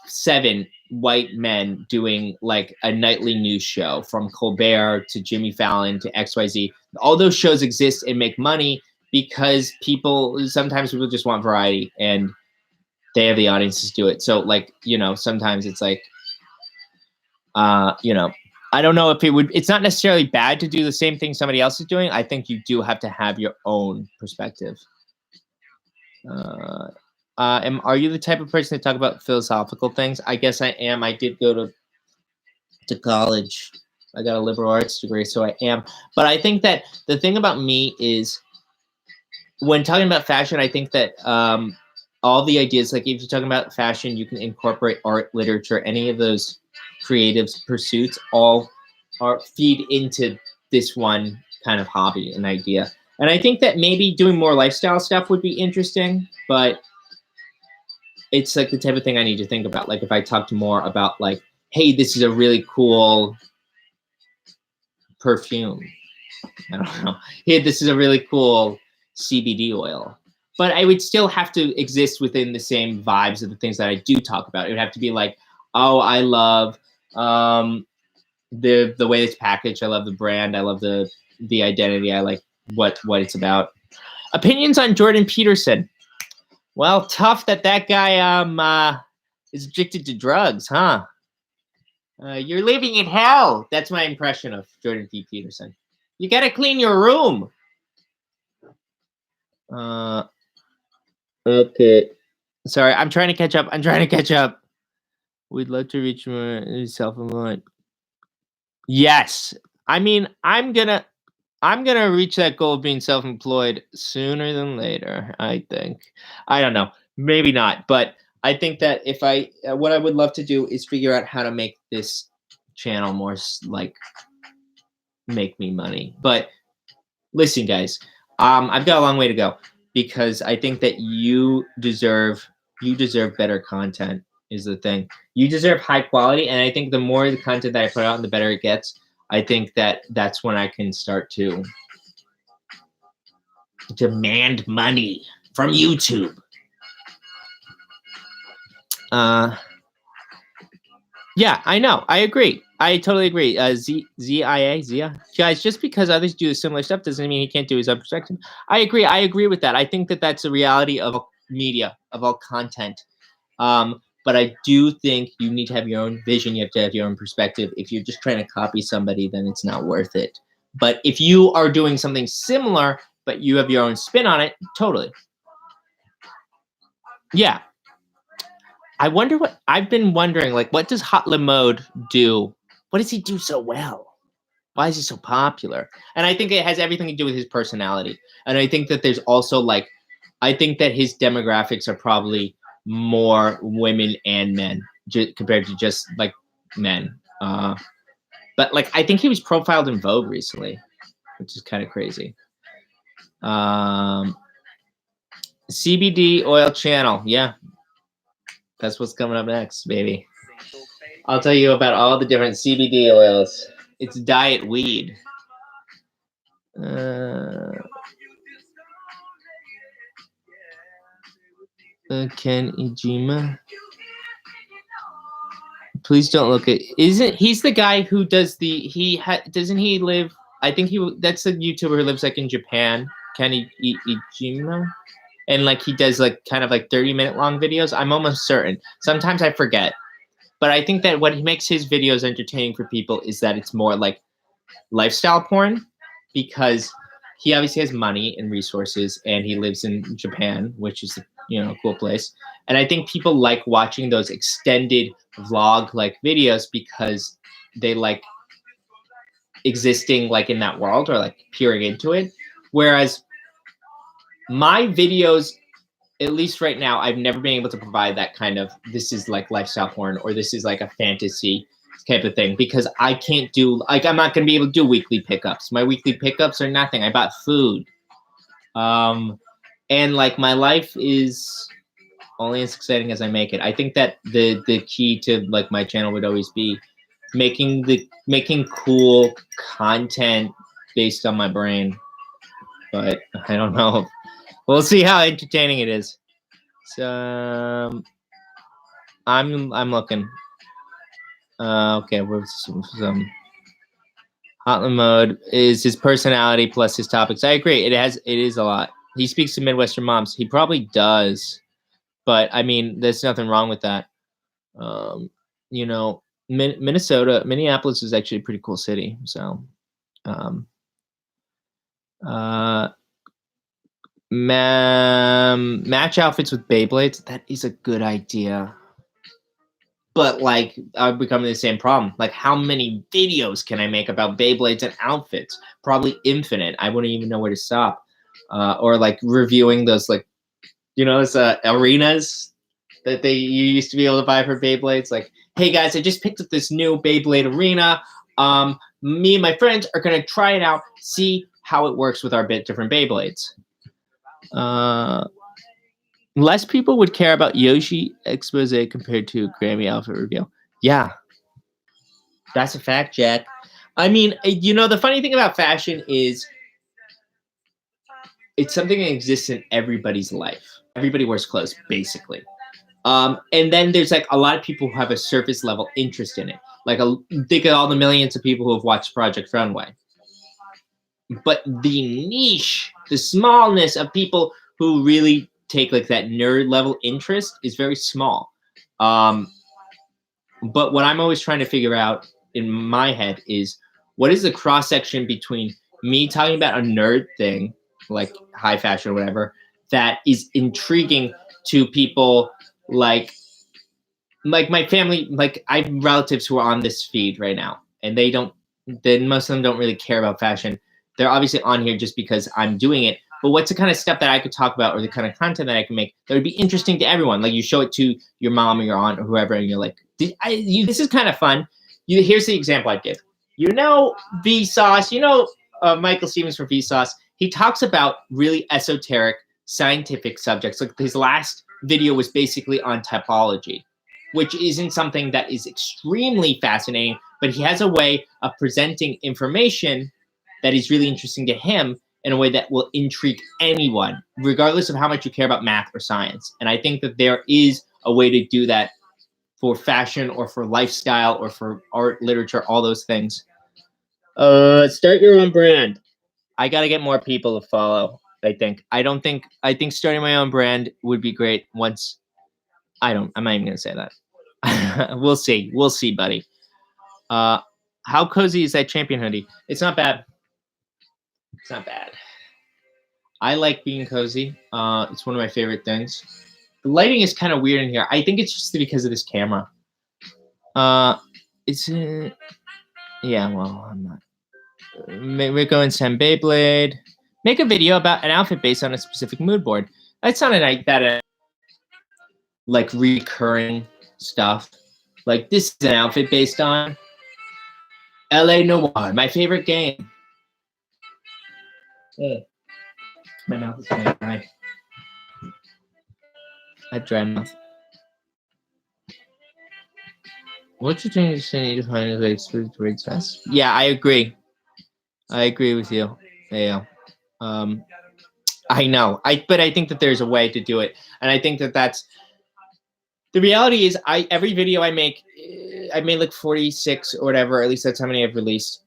7 white men doing like a nightly news show, from Colbert to Jimmy Fallon to XYZ. All those shows exist and make money because sometimes people just want variety, and they have the audiences do it. So like, you know, sometimes it's like, you know, I don't know if it's not necessarily bad to do the same thing somebody else is doing. I think you do have to have your own perspective. Are you the type of person to talk about philosophical things? I guess I am. I did go to college. I got a liberal arts degree, so I am. But I think that the thing about me is, when talking about fashion, I think that all the ideas, like if you're talking about fashion, you can incorporate art, literature, any of those creative pursuits, all feed into this one kind of hobby and idea. And I think that maybe doing more lifestyle stuff would be interesting, but it's like the type of thing I need to think about. Like if I talked more about like, hey, this is a really cool perfume. I don't know. Hey, this is a really cool CBD oil. But I would still have to exist within the same vibes of the things that I do talk about. It would have to be like, oh, I love the way it's packaged. I love the brand. I love the identity. I like what it's about. Opinions on Jordan Peterson. Well, tough that guy is addicted to drugs, huh? You're living in hell. That's my impression of Jordan P. Peterson. You gotta clean your room. Okay. Sorry, I'm trying to catch up. We'd love to reach more self-employed. Yes. I mean, I'm gonna reach that goal of being self-employed sooner than later, I think. I don't know. Maybe not, but I think that if what I would love to do is figure out how to make this channel more like make me money. But listen, guys, I've got a long way to go, because I think that you deserve better content is the thing. You deserve high quality, and I think the more the content that I put out, the better it gets. I think that that's when I can start to demand money from YouTube. Yeah, I know. I agree. I totally agree. Zia. Guys, just because others do similar stuff doesn't mean he can't do his own perspective. I agree. I agree with that. I think that that's a reality of media, of all content. But I do think you need to have your own vision. You have to have your own perspective. If you're just trying to copy somebody, then it's not worth it. But if you are doing something similar, but you have your own spin on it, totally. Yeah. I've been wondering, like, what does Hot Limode do? What does he do so well? Why is he so popular? And I think it has everything to do with his personality. And I think that there's also like, I think that his demographics are probably more women and men compared to just like men. But like, I think he was profiled in Vogue recently, which is kind of crazy. CBD oil channel. Yeah. That's what's coming up next, baby. I'll tell you about all the different CBD oils. It's diet weed. Ken Ijima. Please don't look at. Isn't he's the guy who does the? Doesn't he live? I think that's a YouTuber who lives like in Japan. Ken Ijima. And like he does like kind of like 30-minute long videos. I'm almost certain. Sometimes I forget. But I think that what he makes his videos entertaining for people is that it's more like lifestyle porn, because he obviously has money and resources and he lives in Japan, which is, a cool place. And I think people like watching those extended vlog like videos because they like existing like in that world or like peering into it. Whereas my videos, at least right now, I've never been able to provide that kind of, this is like lifestyle porn or this is like a fantasy type of thing, because I can't do, like, I'm not going to be able to do weekly pickups. My weekly pickups are nothing. I bought food. And like my life is only as exciting as I make it. I think that the key to like my channel would always be making cool content based on my brain. But I don't know. We'll see how entertaining it is. So I'm looking. Okay, we're some Hotline mode is his personality plus his topics. I agree. It is a lot. He speaks to Midwestern moms. He probably does, but I mean, there's nothing wrong with that. Minneapolis is actually a pretty cool city. So, match outfits with Beyblades. That is a good idea. But like, I'm becoming the same problem. Like, how many videos can I make about Beyblades and outfits? Probably infinite. I wouldn't even know where to stop. Or like reviewing those, like, those arenas that you used to be able to buy for Beyblades. Like, hey guys, I just picked up this new Beyblade arena. Me and my friends are gonna try it out, see how it works with our different Beyblades. Less people would care about Yoshi expose compared to Grammy outfit reveal. Yeah, that's a fact, Jack. I mean, the funny thing about fashion is it's something that exists in everybody's life. Everybody wears clothes, basically. And then there's like a lot of people who have a surface level interest in it. Like, think of all the millions of people who have watched Project Runway. But the niche, the smallness of people who really take like that nerd level interest is very small. But what I'm always trying to figure out in my head is, what is the cross section between me talking about a nerd thing, like high fashion or whatever, that is intriguing to people like my family. Like, I have relatives who are on this feed right now, and most of them don't really care about fashion. They're obviously on here just because I'm doing it. But what's the kind of stuff that I could talk about, or the kind of content that I can make that would be interesting to everyone? Like, you show it to your mom or your aunt or whoever, and you're like, this is kind of fun. Here's the example I'd give. Vsauce, Michael Stevens from Vsauce. He talks about really esoteric scientific subjects. Like, his last video was basically on typology, which isn't something that is extremely fascinating, but he has a way of presenting information that is really interesting to him in a way that will intrigue anyone, regardless of how much you care about math or science. And I think that there is a way to do that for fashion or for lifestyle or for art, literature, all those things. Start your own brand. I got to get more people to follow, I think. I think starting my own brand would be great once. I'm not even going to say that. We'll see, buddy. How cozy is that champion hoodie? It's not bad. It's not bad. I like being cozy. It's one of my favorite things. The lighting is kind of weird in here. I think it's just because of this camera. Yeah, well, I'm not. We're going Sam Beyblade. Make a video about an outfit based on a specific mood board. That's not like recurring stuff. Like, this is an outfit based on LA Noire, my favorite game. Hey, my mouth is kind of dry. I have dry mouth. What's the thing you need to find a way to read fast? Yeah, I agree. I agree with you. Yeah. I know. But I think that there's a way to do it, and I think that that's the reality. Is every video I make, I made like 46 or whatever. At least that's how many I've released.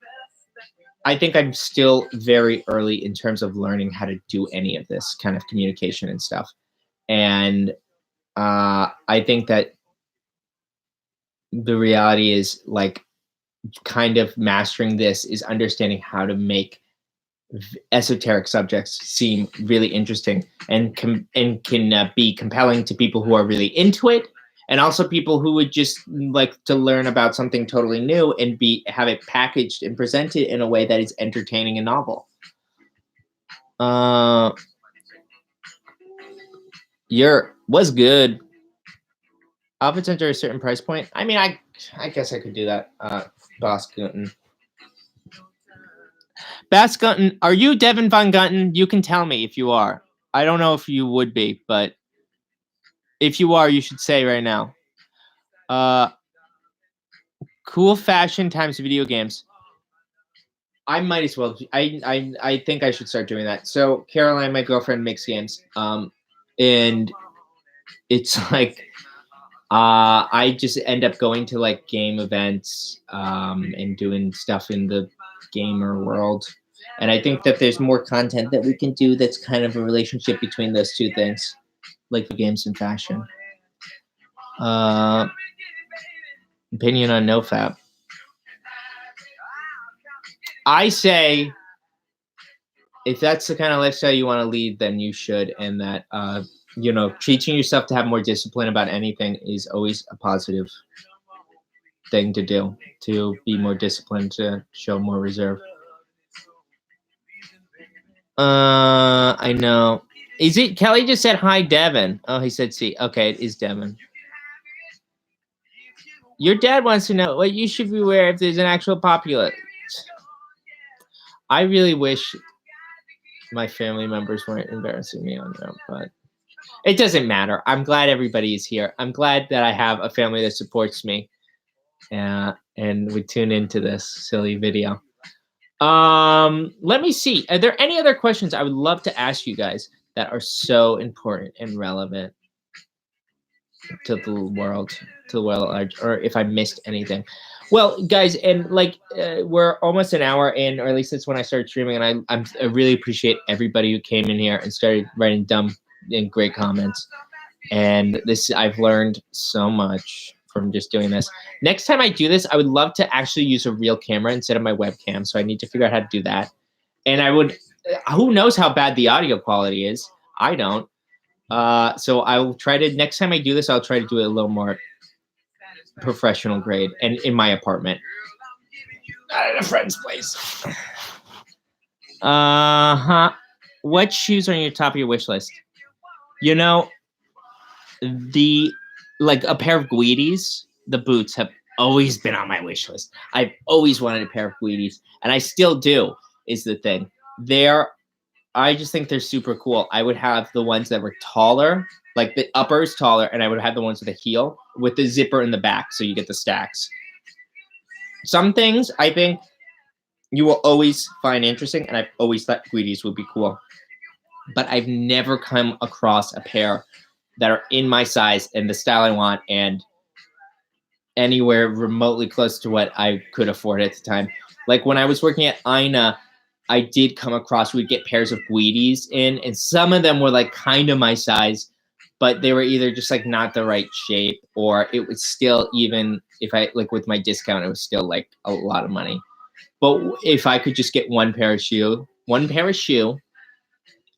I think I'm still very early in terms of learning how to do any of this kind of communication and stuff, and I think that the reality is like kind of mastering this is understanding how to make esoteric subjects seem really interesting and can be compelling to people who are really into it, and also people who would just like to learn about something totally new and have it packaged and presented in a way that is entertaining and novel. Was good. Outfits enter a certain price point. I mean, I guess I could do that. Boss Gunton. Bass Gunton, are you Devin Von Gunton? You can tell me if you are. I don't know if you would be, but if you are, you should say right now. Cool fashion times video games. I might as well. I think I should start doing that. So Caroline, my girlfriend, makes games. And it's like I just end up going to like game events and doing stuff in the gamer world. And I think that there's more content that we can do that's kind of a relationship between those two things, like the games and fashion. Opinion on NoFap. I say if that's the kind of lifestyle you want to lead, then you should. And that, teaching yourself to have more discipline about anything is always a positive thing to do, to be more disciplined, to show more reserve. I know. Is it Kelly just said hi, Devin? Oh, he said see. Okay, it is Devin. Your dad wants to know what you should be wearing if there's an actual populace. I really wish my family members weren't embarrassing me on there, but it doesn't matter. I'm glad everybody is here. I'm glad that I have a family that supports me and would tune into this silly video. Let me see. Are there any other questions I would love to ask you guys that are so important and relevant to the world at large, or if I missed anything? Well, guys, and like we're almost an hour in, or at least that's when I started streaming, and I really appreciate everybody who came in here and started writing dumb and great comments. And I've learned so much from just doing this. Next time I do this, I would love to actually use a real camera instead of my webcam. So I need to figure out how to do that. And who knows how bad the audio quality is? I don't. So I will try to, next time I do this, I'll try to do it a little more professional grade and in my apartment. Not at a friend's place. What shoes are on your top of your wish list? You know, a pair of Guidis, the boots have always been on my wish list. I've always wanted a pair of Guidis, and I still do, is the thing. I just think they're super cool. I would have the ones that were taller, like the upper is taller, and I would have the ones with a heel with the zipper in the back, so you get the stacks. Some things I think you will always find interesting, and I've always thought Guidis would be cool. But I've never come across a pair that are in my size and the style I want and anywhere remotely close to what I could afford at the time. Like when I was working at Ina, I did come across, we'd get pairs of Guidis in, and some of them were like kind of my size, but they were either just like not the right shape, or it was still, even if I like with my discount, it was still like a lot of money. But if I could just get one pair of shoe,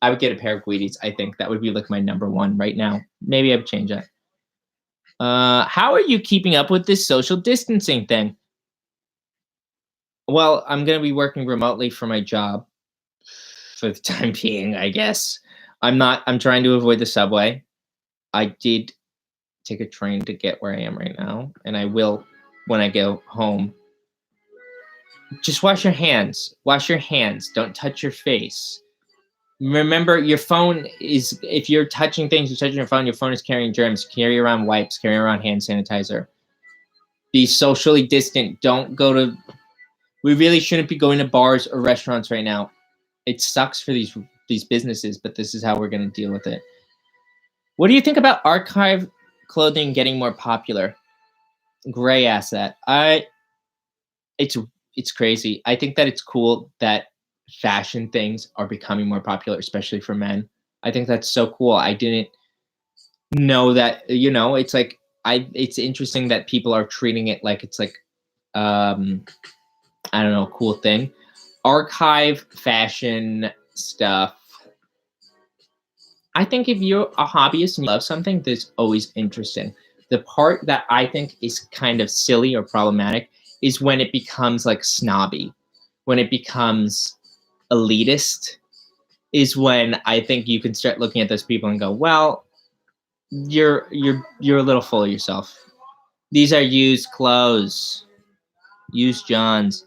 I would get a pair of Guidis. I think that would be like my number one right now. Maybe I would change that. How are you keeping up with this social distancing thing? Well, I'm going to be working remotely for my job for the time being, I guess. I'm trying to avoid the subway. I did take a train to get where I am right now, and I will when I go home. Just wash your hands. Wash your hands. Don't touch your face. Remember, your phone is, if you're touching things, you're touching your phone is carrying germs. Carry around wipes, carry around hand sanitizer. Be socially distant. Don't go to. We really shouldn't be going to bars or restaurants right now. It sucks for these businesses, but this is how we're going to deal with it. What do you think about archive clothing getting more popular? Gray asked that. It's crazy. I think that it's cool that fashion things are becoming more popular, especially for men. I think that's so cool. I didn't know that, it's like it's interesting that people are treating it like it's like I don't know, a cool thing. Archive fashion stuff. I think if you're a hobbyist and you love something, that's always interesting. The part that I think is kind of silly or problematic is when it becomes like snobby, when it becomes elitist, is when I think you can start looking at those people and go, well, you're a little full of yourself. These are used clothes, used Johns.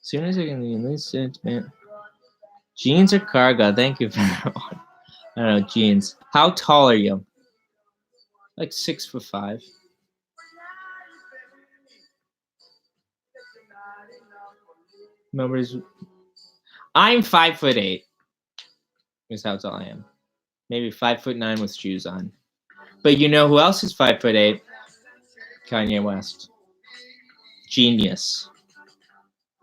Soon as I can in this sense, man. Jeans or cargo? Thank you for that one. I don't know, jeans. How tall are you? Like 6'5". Numbers. I'm 5'8". Is how tall I am. Maybe 5'9" with shoes on. But you know who else is 5'8"? Kanye West. Genius.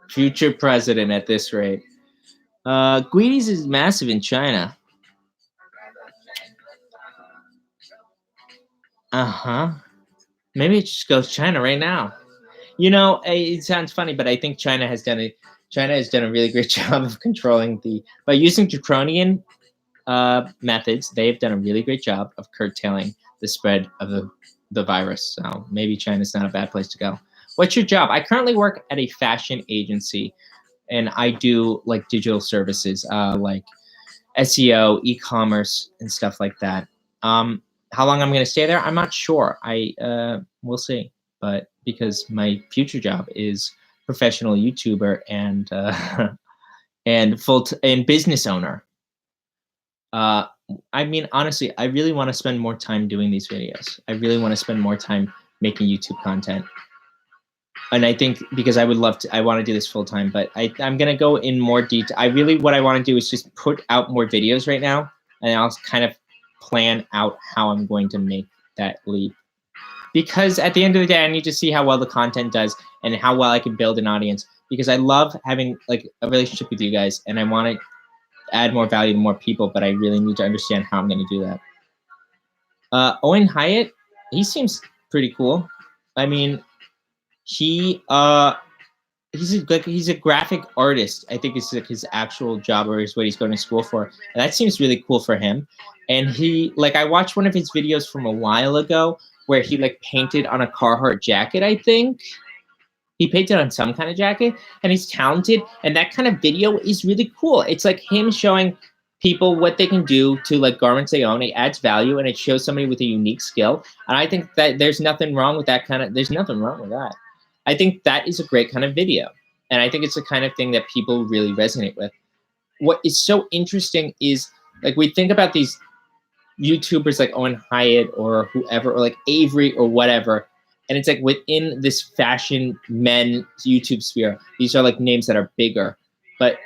Future president at this rate. Guides is massive in China. Maybe it just goes China right now. It sounds funny, but I think China has done a really great job of controlling by using draconian methods. They've done a really great job of curtailing the spread of the virus. So maybe China's not a bad place to go. What's your job? I currently work at a fashion agency, and I do like digital services, like SEO, e-commerce, and stuff like that. How long I'm going to stay there, I'm not sure. We'll see. But because my future job is professional YouTuber and and business owner. I mean, honestly, I really want to spend more time doing these videos. I really want to spend more time making YouTube content. And I think because I want to do this full time, but I'm going to go in more detail. What I want to do is just put out more videos right now, and I'll kind of plan out how I'm going to make that leap. Because at the end of the day, I need to see how well the content does and how well I can build an audience, because I love having like a relationship with you guys, and I want to add more value to more people, but I really need to understand how I'm going to do that. Owen Hyatt, he pretty cool. I mean, he's a graphic artist. I think it's like his actual job, or is what he's going to school for. And that seems really cool for him. And I watched one of his videos from a while ago where he like painted on a Carhartt jacket, I think. He painted on some kind of jacket, and he's talented. And that kind of video is really cool. It's like him showing people what they can do to like garments they own. It adds value, and it shows somebody with a unique skill. And I think that there's nothing wrong with that there's nothing wrong with that. I think that is a great kind of video. And I think it's the kind of thing that people really resonate with. What is so interesting is like we think about these YouTubers like Owen Hyatt or whoever, or like Avery or whatever. And it's like within this fashion men YouTube sphere, these are like names that are bigger. But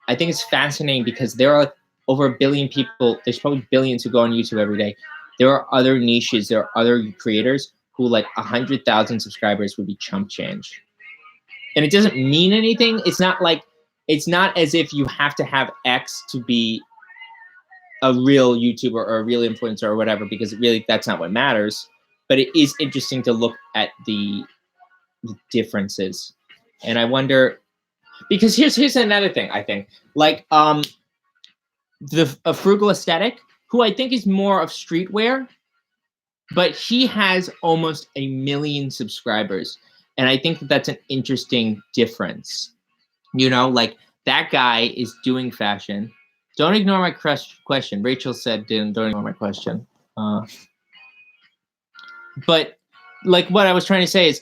I think it's fascinating because there are like over 1 billion people. There's probably billions who go on YouTube every day. There are other niches. There are other creators who like 100,000 subscribers would be chump change. And it doesn't mean anything. It's not as if you have to have X to be a real YouTuber or a real influencer or whatever, because really that's not what matters. But it is interesting to look at the differences. And I wonder, because here's another thing, I think. Like a Frugal Aesthetic, who I think is more of streetwear, but he has almost 1 million subscribers. And I think that's an interesting difference. Like that guy is doing fashion. Don't ignore my question. Rachel said, don't ignore my question. But like what I was trying to say is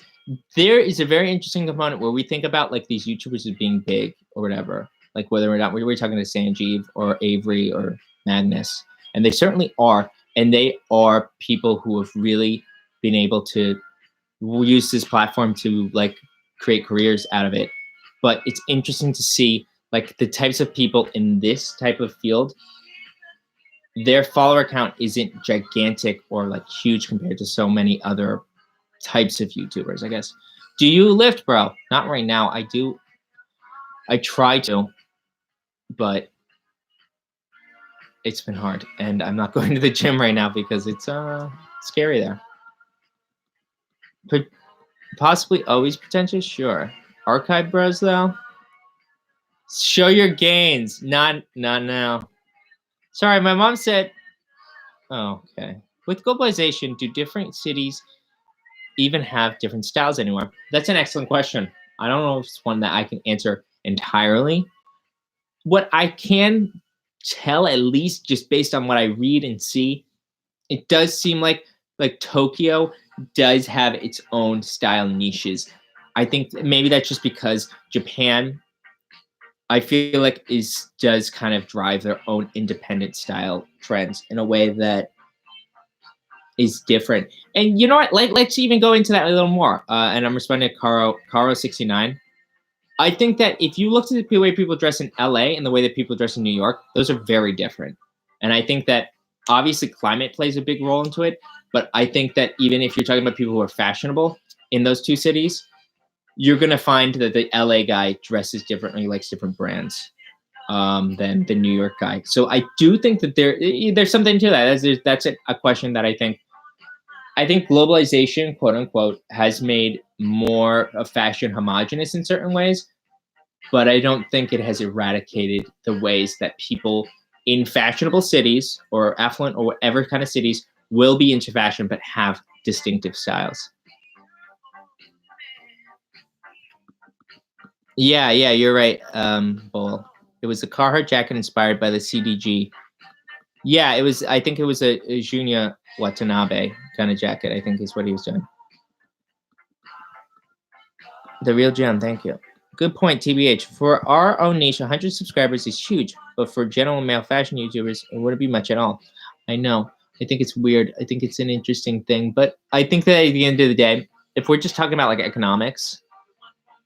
there is a very interesting component where we think about like these YouTubers as being big or whatever, like whether or not we're talking to Sanjeev or Avery or Magnus, and they certainly are. And they are people who have really been able to will use this platform to like create careers out of it. But it's interesting to see like the types of people in this type of field. Their follower count isn't gigantic or like huge compared to so many other types of YouTubers, I guess. Do you lift, bro? Not right now. I do. I try to, but it's been hard, and I'm not going to the gym right now because it's scary there. But possibly always potential, sure. Archive bros though. Show your gains. Not now. Sorry, my mom said. Oh, okay. With globalization, do different cities even have different styles anymore? That's an excellent question. I don't know if it's one that I can answer entirely. What I can tell, at least just based on what I read and see, it does seem like Tokyo does have its own style niches. I think maybe that's just because Japan, I feel like, does kind of drive their own independent style trends in a way that is different. And you know what? Let's even go into that a little more. And I'm responding to Caro69. I think that if you look at the way people dress in LA and the way that people dress in New York, those are very different. And I think that obviously climate plays a big role into it. But I think that even if you're talking about people who are fashionable in those two cities, you're going to find that the LA guy dresses differently, likes different brands than the New York guy. So I do think that there's something to that. That's a question that I think globalization, quote unquote, has made more of fashion homogenous in certain ways, but I don't think it has eradicated the ways that people in fashionable cities or affluent or whatever kind of cities will be into fashion but have distinctive styles. Yeah, you're right, Bull. It was a Carhartt jacket inspired by the CDG. Yeah, it was. I think it was a Junya Watanabe kind of jacket, I think is what he was doing. The real gem, thank you. Good point, TBH. For our own niche, 100 subscribers is huge, but for general male fashion YouTubers, it wouldn't be much at all. I know. I think it's weird. I think it's an interesting thing, but I think that at the end of the day, if we're just talking about like economics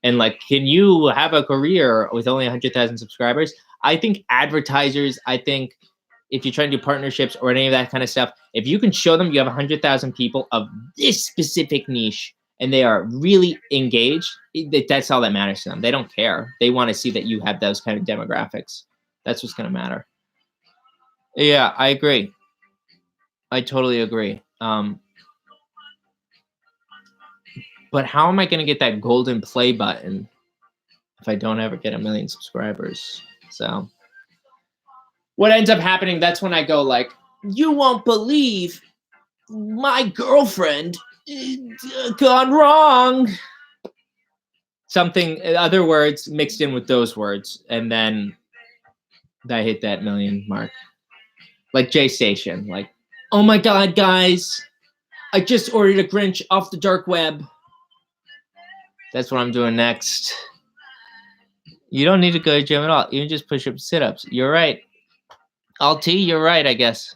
and like, can you have a career with only 100,000 subscribers? I think advertisers, I think if you're trying to do partnerships or any of that kind of stuff, if you can show them you have 100,000 people of this specific niche and they are really engaged, that's all that matters to them. They don't care. They want to see that you have those kind of demographics. That's what's going to matter. Yeah, I agree. I totally agree. But how am I going to get that golden play button if I don't ever get 1 million subscribers? So what ends up happening, that's when I go like, you won't believe my girlfriend gone wrong. Something, other words mixed in with those words. And then I hit that 1 million mark. Like J Station, like, oh my God, guys, I just ordered a Grinch off the dark web. That's what I'm doing next. You don't need to go to the gym at all. Even just push-ups, sit-ups. You're right. LT, you're right, I guess.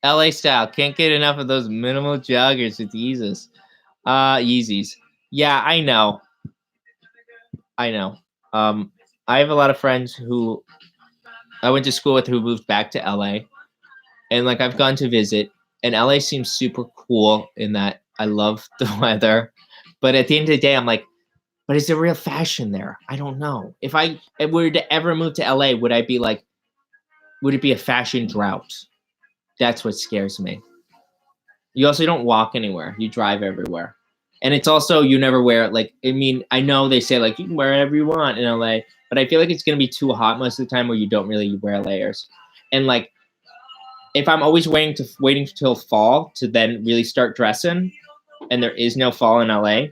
LA style. Can't get enough of those minimal joggers with Yeezys. Yeezys. Yeah, I know. I have a lot of friends who I went to school with who moved back to LA. And like I've gone to visit, and LA seems super cool in that I love the weather. But at the end of the day, I'm like, but is there real fashion there? I don't know. If I were to ever move to LA, would it be a fashion drought? That's what scares me. You also don't walk anywhere. You drive everywhere. And it's also, you never wear, like, I mean, I know they say, like, you can wear whatever you want in LA, but I feel like it's going to be too hot most of the time where you don't really wear layers. And, like, if I'm always waiting till fall to then really start dressing, and there is no fall in LA,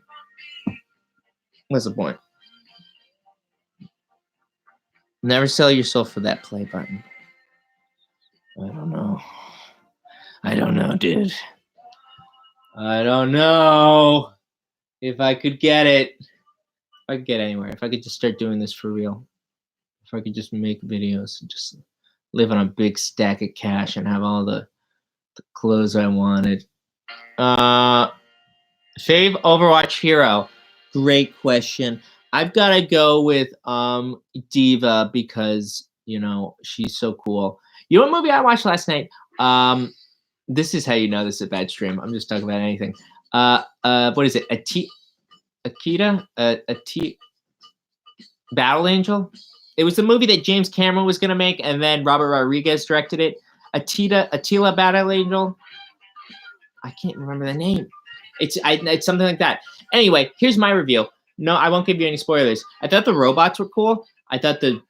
what's the point? Never sell your soul for that play button. I don't know, dude. I don't know if I could get it. If I could get anywhere. If I could just start doing this for real. If I could just make videos and just live on a big stack of cash and have all the clothes I wanted. Fave Overwatch hero. Great question. I've got to go with Diva because, you know, she's so cool. You know what movie I watched last night? This is how you know this is a bad stream. I'm just talking about anything. What is it? Akita? Battle Angel? It was the movie that James Cameron was going to make, and then Robert Rodriguez directed it. Attila Battle Angel? I can't remember the name. It's something like that. Anyway, here's my review. No, I won't give you any spoilers. I thought the robots were cool. I thought the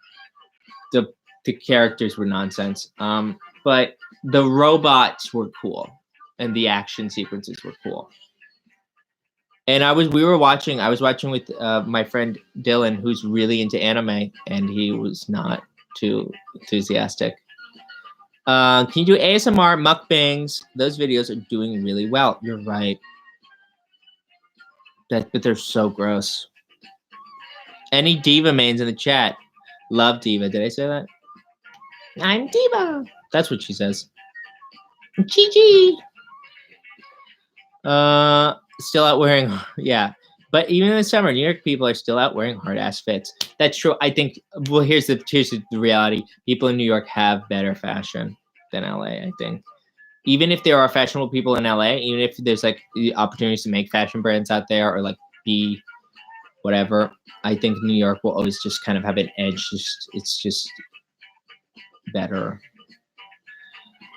characters were nonsense. But the robots were cool, and the action sequences were cool. And I was watching with my friend Dylan, who's really into anime, and he was not too enthusiastic. Can you do ASMR mukbangs? Those videos are doing really well. You're right. But they're so gross. Any Diva mains in the chat? Love Diva. Did I say that? I'm Diva. That's what she says. Chi. Still out wearing, yeah. But even in the summer, New York people are still out wearing hard ass fits. That's true. I think. Well, here's the reality. People in New York have better fashion than LA. I think. Even if there are fashionable people in LA, even if there's like the opportunities to make fashion brands out there or like be whatever, I think New York will always just kind of have an edge. It's just better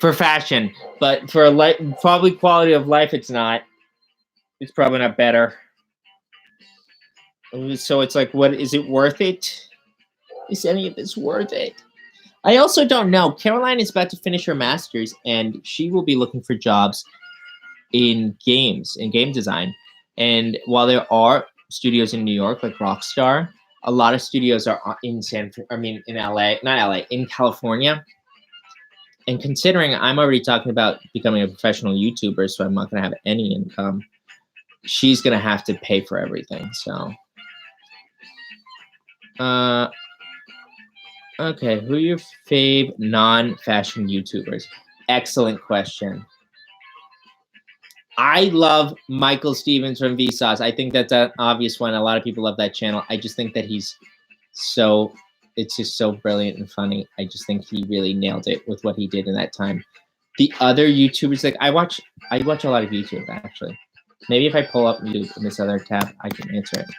for fashion, but for probably quality of life, it's not. It's probably not better. So it's like, what is it worth it? Is any of this worth it? I also don't know. Caroline is about to finish her master's, and she will be looking for jobs in games, in game design. And while there are studios in New York, like Rockstar, a lot of studios are in in LA, not LA, in California. And considering I'm already talking about becoming a professional YouTuber, so I'm not going to have any income, she's going to have to pay for everything. So, okay, who are your fave non-fashion YouTubers? Excellent question. I love Michael Stevens from Vsauce. I think that's an obvious one. A lot of people love that channel. I just think that it's just so brilliant and funny. I just think he really nailed it with what he did in that time. The other YouTubers, like I watch a lot of YouTube actually. Maybe if I pull up YouTube in this other tab, I can answer it.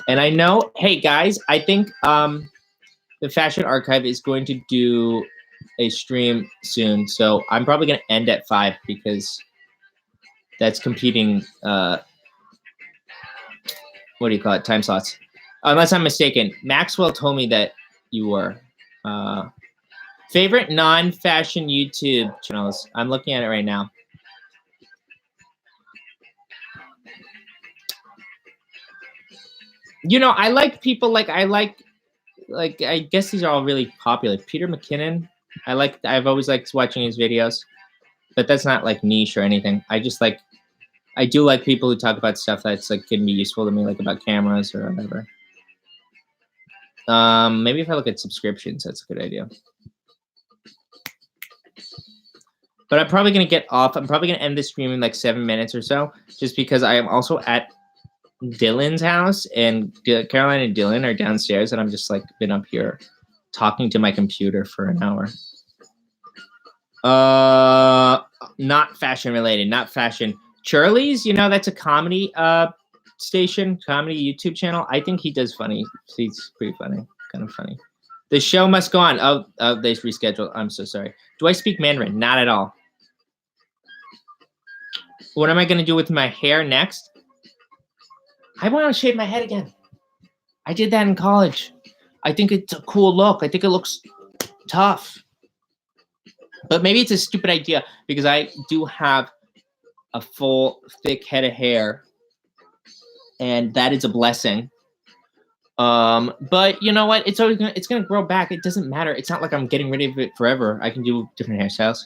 And I know, hey guys, I think the Fashion Archive is going to do a stream soon. So I'm probably going to end at 5 because that's competing, what do you call it, time slots. Unless I'm mistaken. Maxwell told me that you were. Favorite non-fashion YouTube channels? I'm looking at it right now. You know, I like people like I guess these are all really popular. Peter McKinnon. I've always liked watching his videos, but that's not like niche or anything. I do like people who talk about stuff that's like can be useful to me, like about cameras or whatever. Maybe if I look at subscriptions, that's a good idea. But I'm probably gonna get off. I'm probably gonna end the stream in like 7 minutes or so, just because I am also at Dylan's house, and Caroline and Dylan are downstairs, and I'm just like been up here talking to my computer for an hour. Not fashion related, not fashion. Charlie's, you know, that's a comedy station, comedy YouTube channel. I think he does funny. He's pretty funny, kind of funny. The show must go on. Oh, they rescheduled. I'm so sorry. Do I speak Mandarin? Not at all. What am I gonna do with my hair next? I want to shave my head again. I did that in college. I think it's a cool look. I think it looks tough. But maybe it's a stupid idea because I do have a full, thick head of hair. And that is a blessing. But you know what? It's gonna grow back. It doesn't matter. It's not like I'm getting rid of it forever. I can do different hairstyles.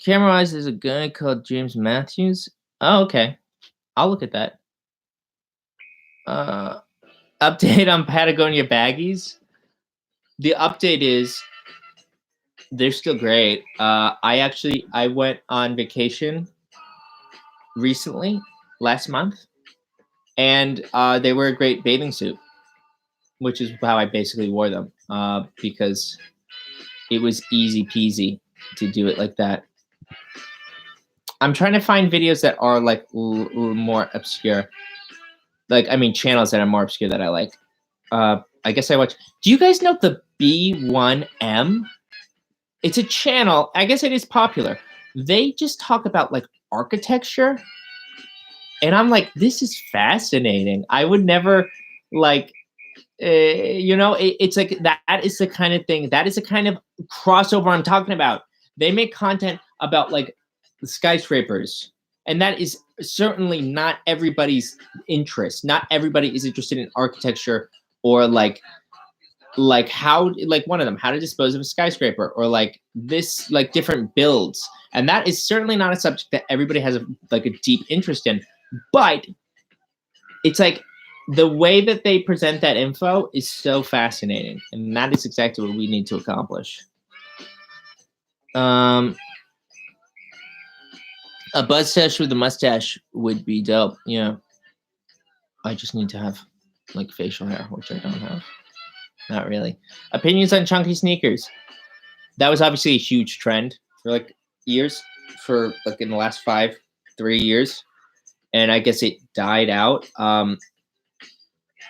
Camera-wise, there's a guy called James Matthews. Oh, okay. I'll look at that. Update on Patagonia baggies. The update is they're still great. I went on vacation recently, last month, and they were a great bathing suit, which is how I basically wore them because it was easy peasy to do it like that. I'm trying to find videos that are like more obscure. Like, I mean, channels that are more obscure that I like. I guess I watch. Do you guys know the B1M? It's a channel. I guess it is popular. They just talk about like architecture. And I'm like, this is fascinating. I would never like, it's like that is the kind of thing, that is the kind of crossover I'm talking about. They make content about like skyscrapers, and that is certainly not everybody's interest. Not everybody is interested in architecture or like how, like one of them, how to dispose of a skyscraper, or like this, like different builds. And that is certainly not a subject that everybody has like a deep interest in. But it's like the way that they present that info is so fascinating, and that is exactly what we need to accomplish. A mustache with a mustache would be dope. Yeah, I just need to have like facial hair, which I don't have. Not really. Opinions on chunky sneakers. That was obviously a huge trend for like years, for like in the last 3 years, and I guess it died out.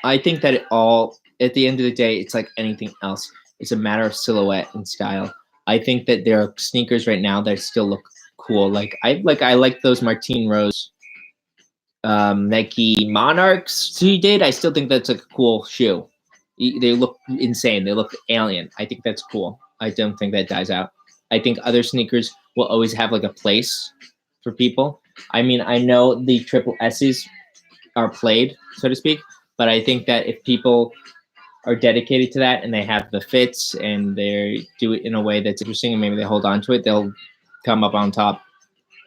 I think that it all, at the end of the day, it's like anything else. It's a matter of silhouette and style. I think that there are sneakers right now that still look cool. I like those Martine Rose Nike Monarchs he did. I still think that's like a cool shoe. They look insane. They look alien. I think that's cool. I don't think that dies out. I think other sneakers will always have like a place for people. I mean, I know the triple S's are played, so to speak, but I think that if people are dedicated to that and they have the fits and they do it in a way that's interesting and maybe they hold on to it, they'll come up on top.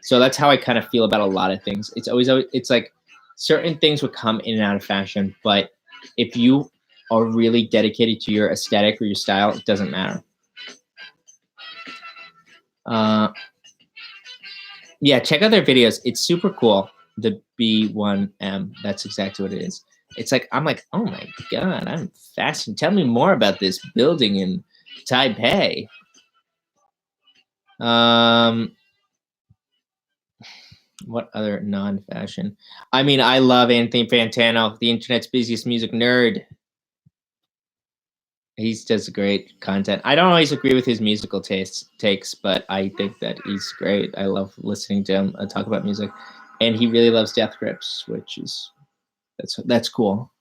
So that's how I kind of feel about a lot of things. It's like certain things would come in and out of fashion, but if you are really dedicated to your aesthetic or your style, it doesn't matter. Yeah, check out their videos. It's super cool. The B1M. That's exactly what it is. It's like, I'm like, oh my God, I'm fascinated. Tell me more about this building in Taipei. What other non-fashion? I mean, I love Anthony Fantano, the internet's busiest music nerd. He does great content. I don't always agree with his musical takes, but I think that he's great. I love listening to him talk about music, and he really loves Death Grips, which is that's cool.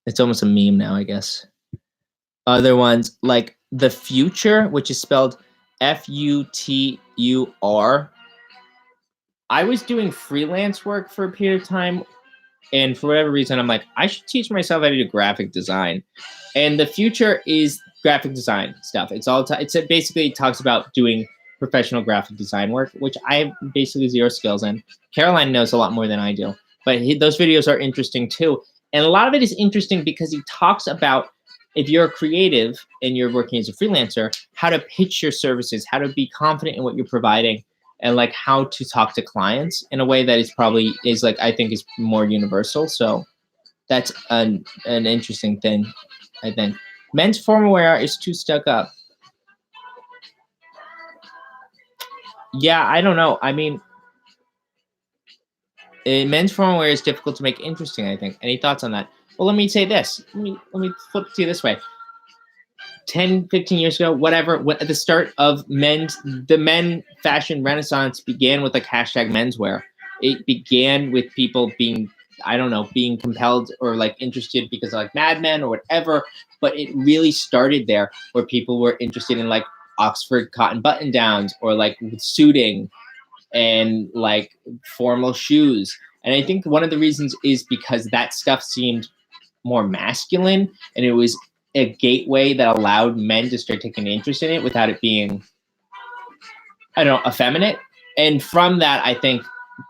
It's almost a meme now, I guess. Other ones like The Future, which is spelled Futur. I was doing freelance work for a period of time, and for whatever reason, I'm like, I should teach myself how to do graphic design. And The Future is graphic design stuff. It basically talks about doing professional graphic design work, which I have basically zero skills in. Caroline knows a lot more than I do, but those videos are interesting too. And a lot of it is interesting because he talks about, if you're a creative and you're working as a freelancer, how to pitch your services, how to be confident in what you're providing, and like how to talk to clients in a way that is like, I think is more universal. So that's an interesting thing, I think. Men's formal wear is too stuck up. Yeah, I don't know. I mean, men's formal wear is difficult to make interesting, I think. Any thoughts on that? Well, let me say this. Let me flip it to you this way. 10, 15 years ago, whatever, at the start of the men fashion renaissance began with like hashtag menswear. It began with people being, I don't know, being compelled or like interested because of like Mad Men or whatever. But it really started there, where people were interested in like Oxford cotton button downs or like suiting and like formal shoes. And I think one of the reasons is because that stuff seemed more masculine, and it was a gateway that allowed men to start taking an interest in it without it being, I don't know, effeminate. And from that, I think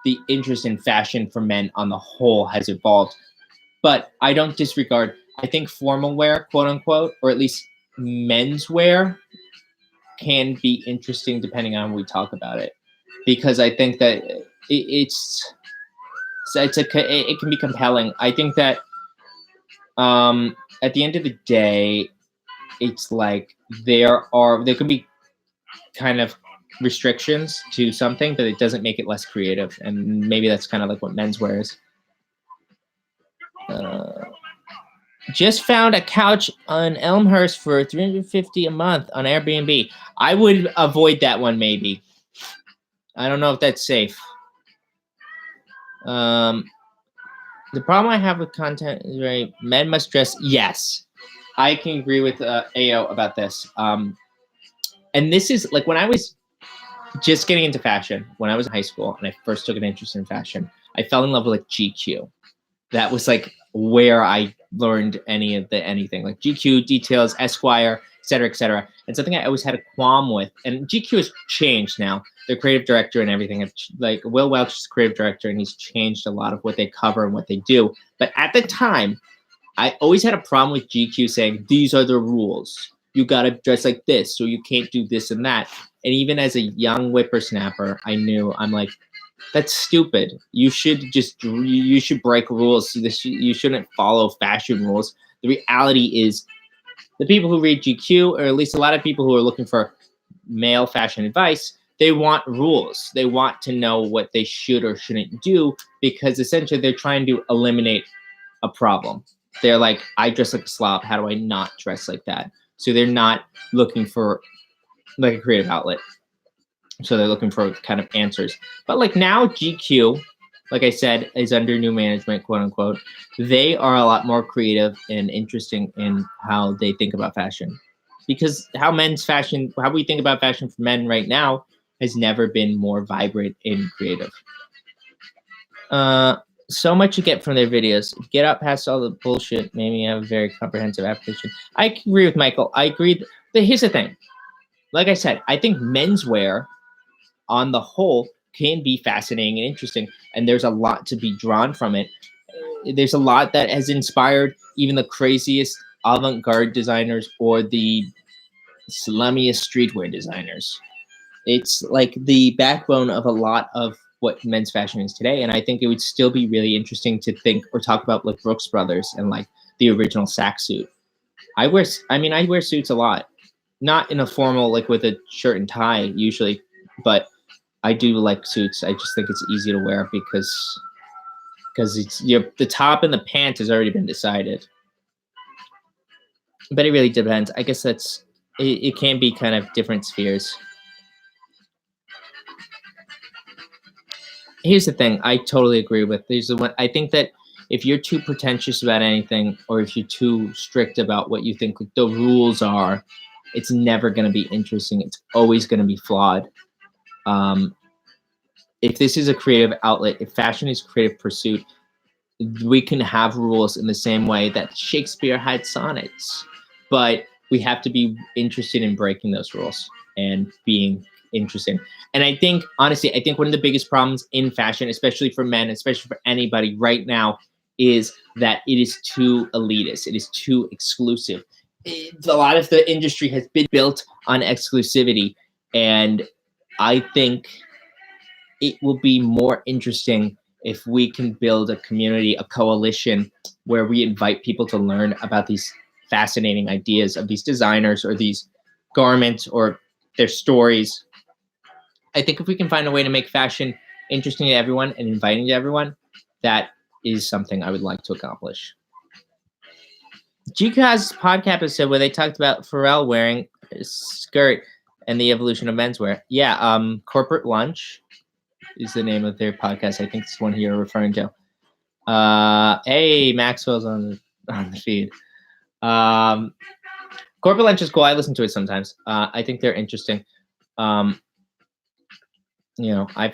the interest in fashion for men on the whole has evolved. But I don't disregard, I think formal wear, quote unquote, or at least menswear, can be interesting depending on how we talk about it. because I think that it's it can be compelling. I think that at the end of the day, it's like there could be kind of restrictions to something, but it doesn't make it less creative. And maybe that's kind of like what menswear is. Just found a couch on Elmhurst for $350 a month on Airbnb. I would avoid that one, maybe. I don't know if that's safe. The problem I have with content is men must dress. Yes, I can agree with AO about this. And this is like when I was just getting into fashion, when I was in high school and I first took an interest in fashion, I fell in love with like GQ. That was like where I learned anything like GQ, Details, Esquire, et cetera, and something I always had a qualm with. And GQ has changed now. Their creative director and everything like Will Welch is creative director, and he's changed a lot of what they cover and what they do. But at the time, I always had a problem with GQ saying these are the rules. You got to dress like this, so you can't do this and that. And even as a young whippersnapper, I'm like, that's stupid. You should break rules. You shouldn't follow fashion rules. The reality is the people who read GQ, or at least a lot of people who are looking for male fashion advice, they want rules. They want to know what they should or shouldn't do, because essentially they're trying to eliminate a problem. They're like, I dress like a slob. How do I not dress like that? So they're not looking for like a creative outlet. So they're looking for kind of answers. But like now GQ, like I said, is under new management, quote unquote. They are a lot more creative and interesting in how they think about fashion. Because how we think about fashion for men right now has never been more vibrant and creative. So much you get from their videos. Get out past all the bullshit. Maybe have a very comprehensive application. I agree with Michael. I agree. Here's the thing. Like I said, I think menswear on the whole can be fascinating and interesting, and there's a lot to be drawn from it. There's a lot that has inspired even the craziest avant-garde designers or the slummiest streetwear designers. It's like the backbone of a lot of what men's fashion is today, and I think it would still be really interesting to think or talk about like Brooks Brothers and like the original sack suit. I wear suits a lot, not in a formal like with a shirt and tie usually, but I do like suits. I just think it's easy to wear because it's the top and the pants has already been decided. But it really depends. I guess it can be kind of different spheres. Here's the thing. I totally agree with. I think that if you're too pretentious about anything, or if you're too strict about what you think the rules are, it's never going to be interesting. It's always going to be flawed. If this is a creative outlet, if fashion is a creative pursuit, we can have rules in the same way that Shakespeare had sonnets, but we have to be interested in breaking those rules and being interesting. And I think, honestly, one of the biggest problems in fashion, especially for men, especially for anybody right now, is that it is too elitist. It is too exclusive. A lot of the industry has been built on exclusivity, and I think it will be more interesting if we can build a community, a coalition, where we invite people to learn about these fascinating ideas of these designers or these garments or their stories. I think if we can find a way to make fashion interesting to everyone and inviting to everyone, that is something I would like to accomplish. GQ has a podcast episode where they talked about Pharrell wearing a skirt and the evolution of menswear. Yeah, Corporate Lunch is the name of their podcast. I think it's one you're referring to. Hey, Maxwell's on the feed. Corporate Lunch is cool. I listen to it sometimes. I think they're interesting. I've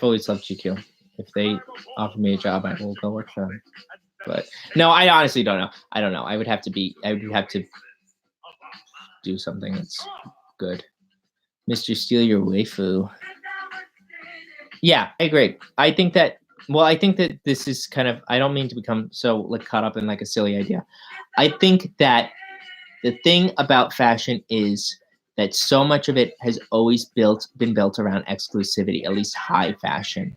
always loved GQ. If they offer me a job, I will go work for them. But no, I honestly don't know. I don't know. I would have to do something that's good. Mr. Steal Your Waifu. Yeah, I agree. I think that this is kind of, I don't mean to become so like caught up in like a silly idea. I think that the thing about fashion is that so much of it has always been built around exclusivity, at least high fashion.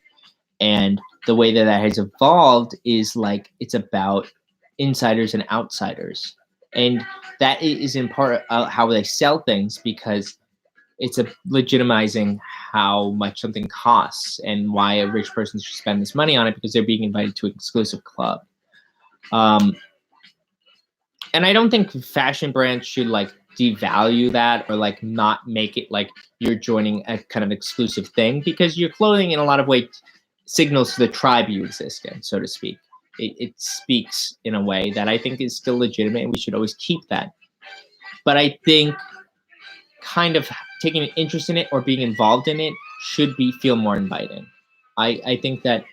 And the way that that has evolved is like it's about insiders and outsiders. And that is in part how they sell things, because it's a legitimizing how much something costs and why a rich person should spend this money on it, because they're being invited to an exclusive club. And I don't think fashion brands should like devalue that or like not make it like you're joining a kind of exclusive thing, because your clothing in a lot of ways signals to the tribe you exist in, so to speak. It speaks in a way that I think is still legitimate, and we should always keep that. But I think kind of taking an interest in it or being involved in it should feel more inviting. I think that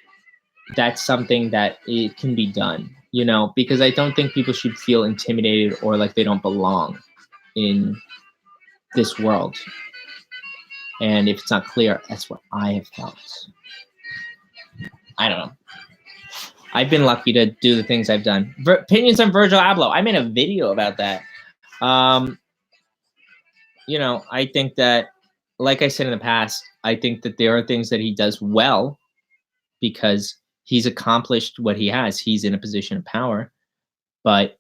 that's something that it can be done, you know, because I don't think people should feel intimidated or like they don't belong in this world. And if it's not clear, that's what I have felt. I don't know. I've been lucky to do the things I've done. Opinions on Virgil Abloh. I made a video about that. You know, I think that, like I said in the past, I think that there are things that he does well because he's accomplished what he has. He's in a position of power. But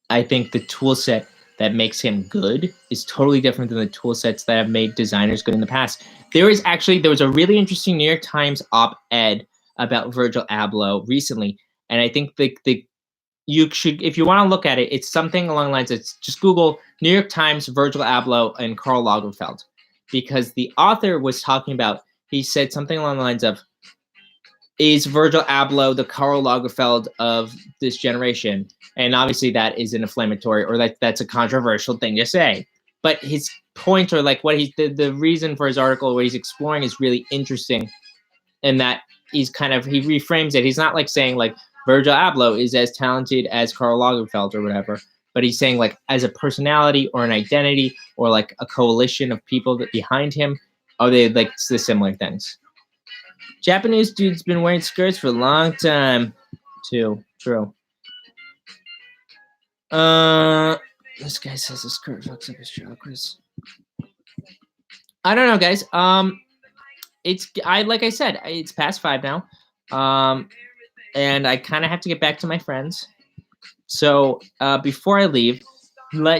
I think the tool set that makes him good is totally different than the tool sets that have made designers good in the past. There was a really interesting New York Times op-ed about Virgil Abloh recently. And I think you should, if you want to look at it, it's something along the lines of, just Google New York Times, Virgil Abloh, and Karl Lagerfeld. Because the author was talking about, he said something along the lines of, is Virgil Abloh the Karl Lagerfeld of this generation? And obviously that is an inflammatory, or that's a controversial thing to say. But his point, or like what the reason for his article, what he's exploring, is really interesting. And that he reframes it. He's not like saying like Virgil Abloh is as talented as Karl Lagerfeld or whatever, but he's saying like as a personality or an identity or like a coalition of people that behind him, are they like the similar things? Japanese dude's been wearing skirts for a long time, too. True. This guy says the skirt fucks up his chakras. I don't know, guys. Like I said, it's past 5 now. And I kind of have to get back to my friends. So before I leave,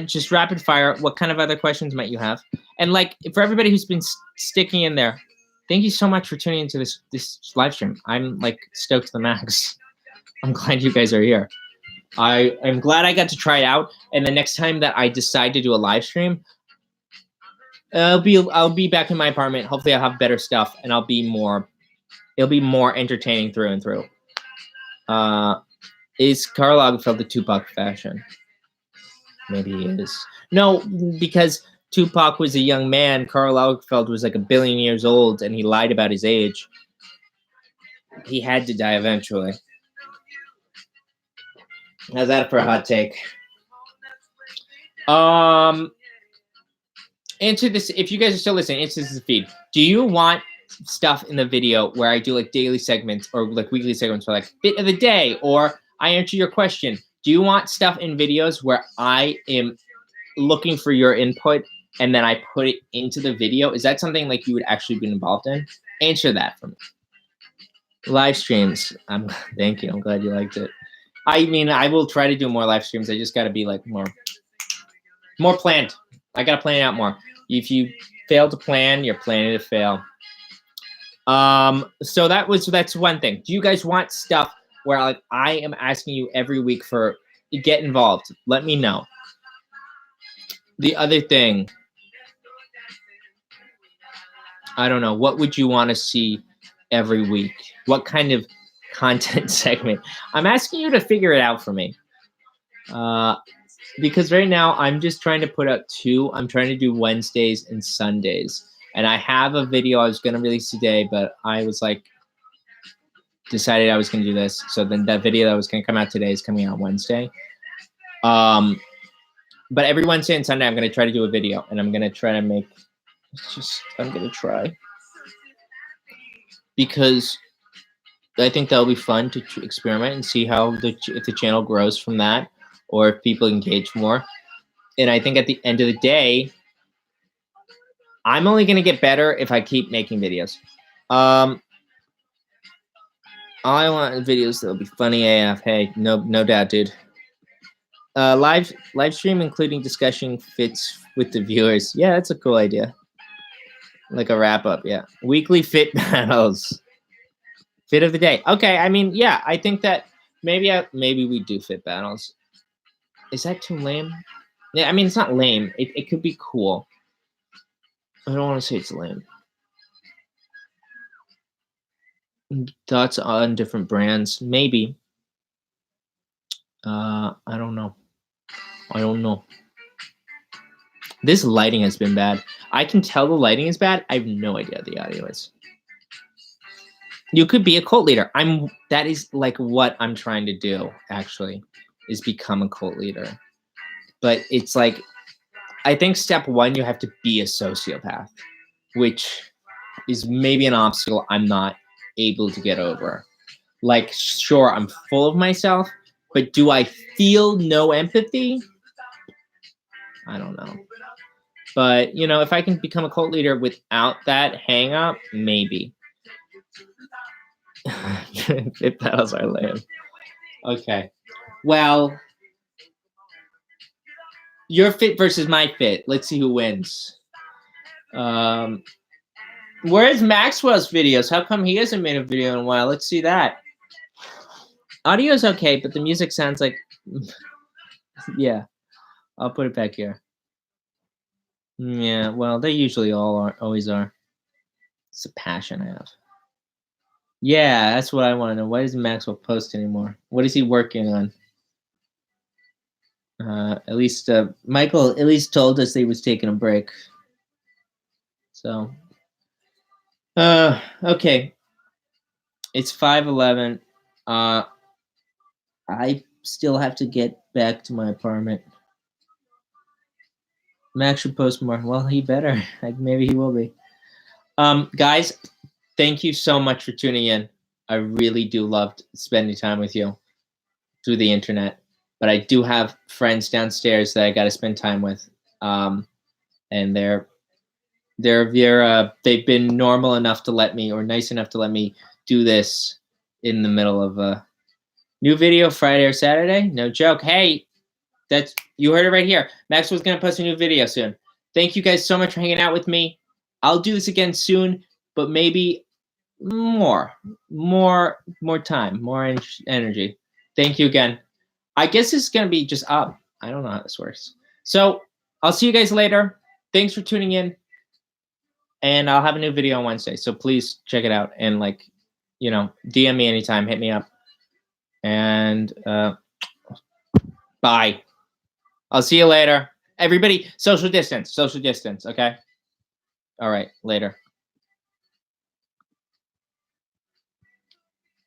just rapid fire. What kind of other questions might you have? And like for everybody who's been sticking in there, thank you so much for tuning into this live stream. I'm like stoked to the max. I'm glad you guys are here. I'm glad I got to try it out. And the next time that I decide to do a live stream, I'll be back in my apartment. Hopefully I'll have better stuff, and it'll be more entertaining through and through. Is Karl Lagerfeld the Tupac fashion? Maybe he is. No, because Tupac was a young man. Karl Lagerfeld was like 1 billion years old, and he lied about his age. He had to die eventually. How's that for a hot take? Answer this, if you guys are still listening, answer this feed. Do you want stuff in the video where I do like daily segments or like weekly segments for like bit of the day, or I answer your question? Do you want stuff in videos where I am looking for your input and then I put it into the video? Is that something like you would actually be involved in? Answer that for me. Live streams. Thank you. I'm glad you liked it. I mean, I will try to do more live streams. I just got to be like more planned. I got to plan it out more. If you fail to plan, you're planning to fail. So that's one thing. Do you guys want stuff where like I am asking you every week for get involved? Let me know. The other thing, I don't know. What would you want to see every week? What kind of content segment? I'm asking you to figure it out for me. Because right now I'm just trying to put out 2. I'm trying to do Wednesdays and Sundays. And I have a video I was going to release today, but I was like, decided I was going to do this. So then that video that was going to come out today is coming out Wednesday. But every Wednesday and Sunday, I'm going to try to do a video, and I'm going to try to make, I'm going to try. Because I think that'll be fun to experiment and see how if the channel grows from that, or if people engage more. And I think at the end of the day, I'm only gonna get better if I keep making videos. I want videos that'll be funny AF. Hey, no doubt, dude. Live stream including discussion fits with the viewers. Yeah, that's a cool idea. Like a wrap up, yeah. Weekly fit battles. Fit of the day. Okay, I mean, yeah, I think that maybe we do fit battles. Is that too lame? Yeah, I mean, it's not lame. It could be cool. I don't want to say it's lame. Thoughts on different brands? Maybe. I don't know. This lighting has been bad. I can tell the lighting is bad. I have no idea what the audio is. You could be a cult leader. That is like what I'm trying to do, actually, is become a cult leader. But it's like, I think step one, you have to be a sociopath, which is maybe an obstacle I'm not able to get over. Like, sure, I'm full of myself, but do I feel no empathy? I don't know. But, you know, if I can become a cult leader without that hang up, maybe. Fit battles are lame. Okay. Well, your fit versus my fit. Let's see who wins. Where's Maxwell's videos? How come he hasn't made a video in a while? Let's see that. Audio's okay, but the music sounds like... Yeah. I'll put it back here. Yeah, well, they usually always are. It's a passion I have. Yeah, that's what I want to know. Why doesn't Maxwell post anymore? What is he working on? At least Michael at least told us he was taking a break. So, okay. It's 5:11. I still have to get back to my apartment. Max should post more. Well, he better. Maybe he will be. Guys, thank you so much for tuning in. I really do love spending time with you through the internet. But I do have friends downstairs that I got to spend time with, and they've been normal enough to let me, or nice enough to let me do this in the middle of a new video Friday or Saturday. No joke. Hey, you heard it right here. Maxwell's gonna post a new video soon. Thank you guys so much for hanging out with me. I'll do this again soon, but maybe more time, more energy. Thank you again. I guess it's going to be just up. I don't know how this works. So I'll see you guys later. Thanks for tuning in. And I'll have a new video on Wednesday. So please check it out. And DM me anytime. Hit me up. And bye. I'll see you later. Everybody, social distance. Okay? All right, later.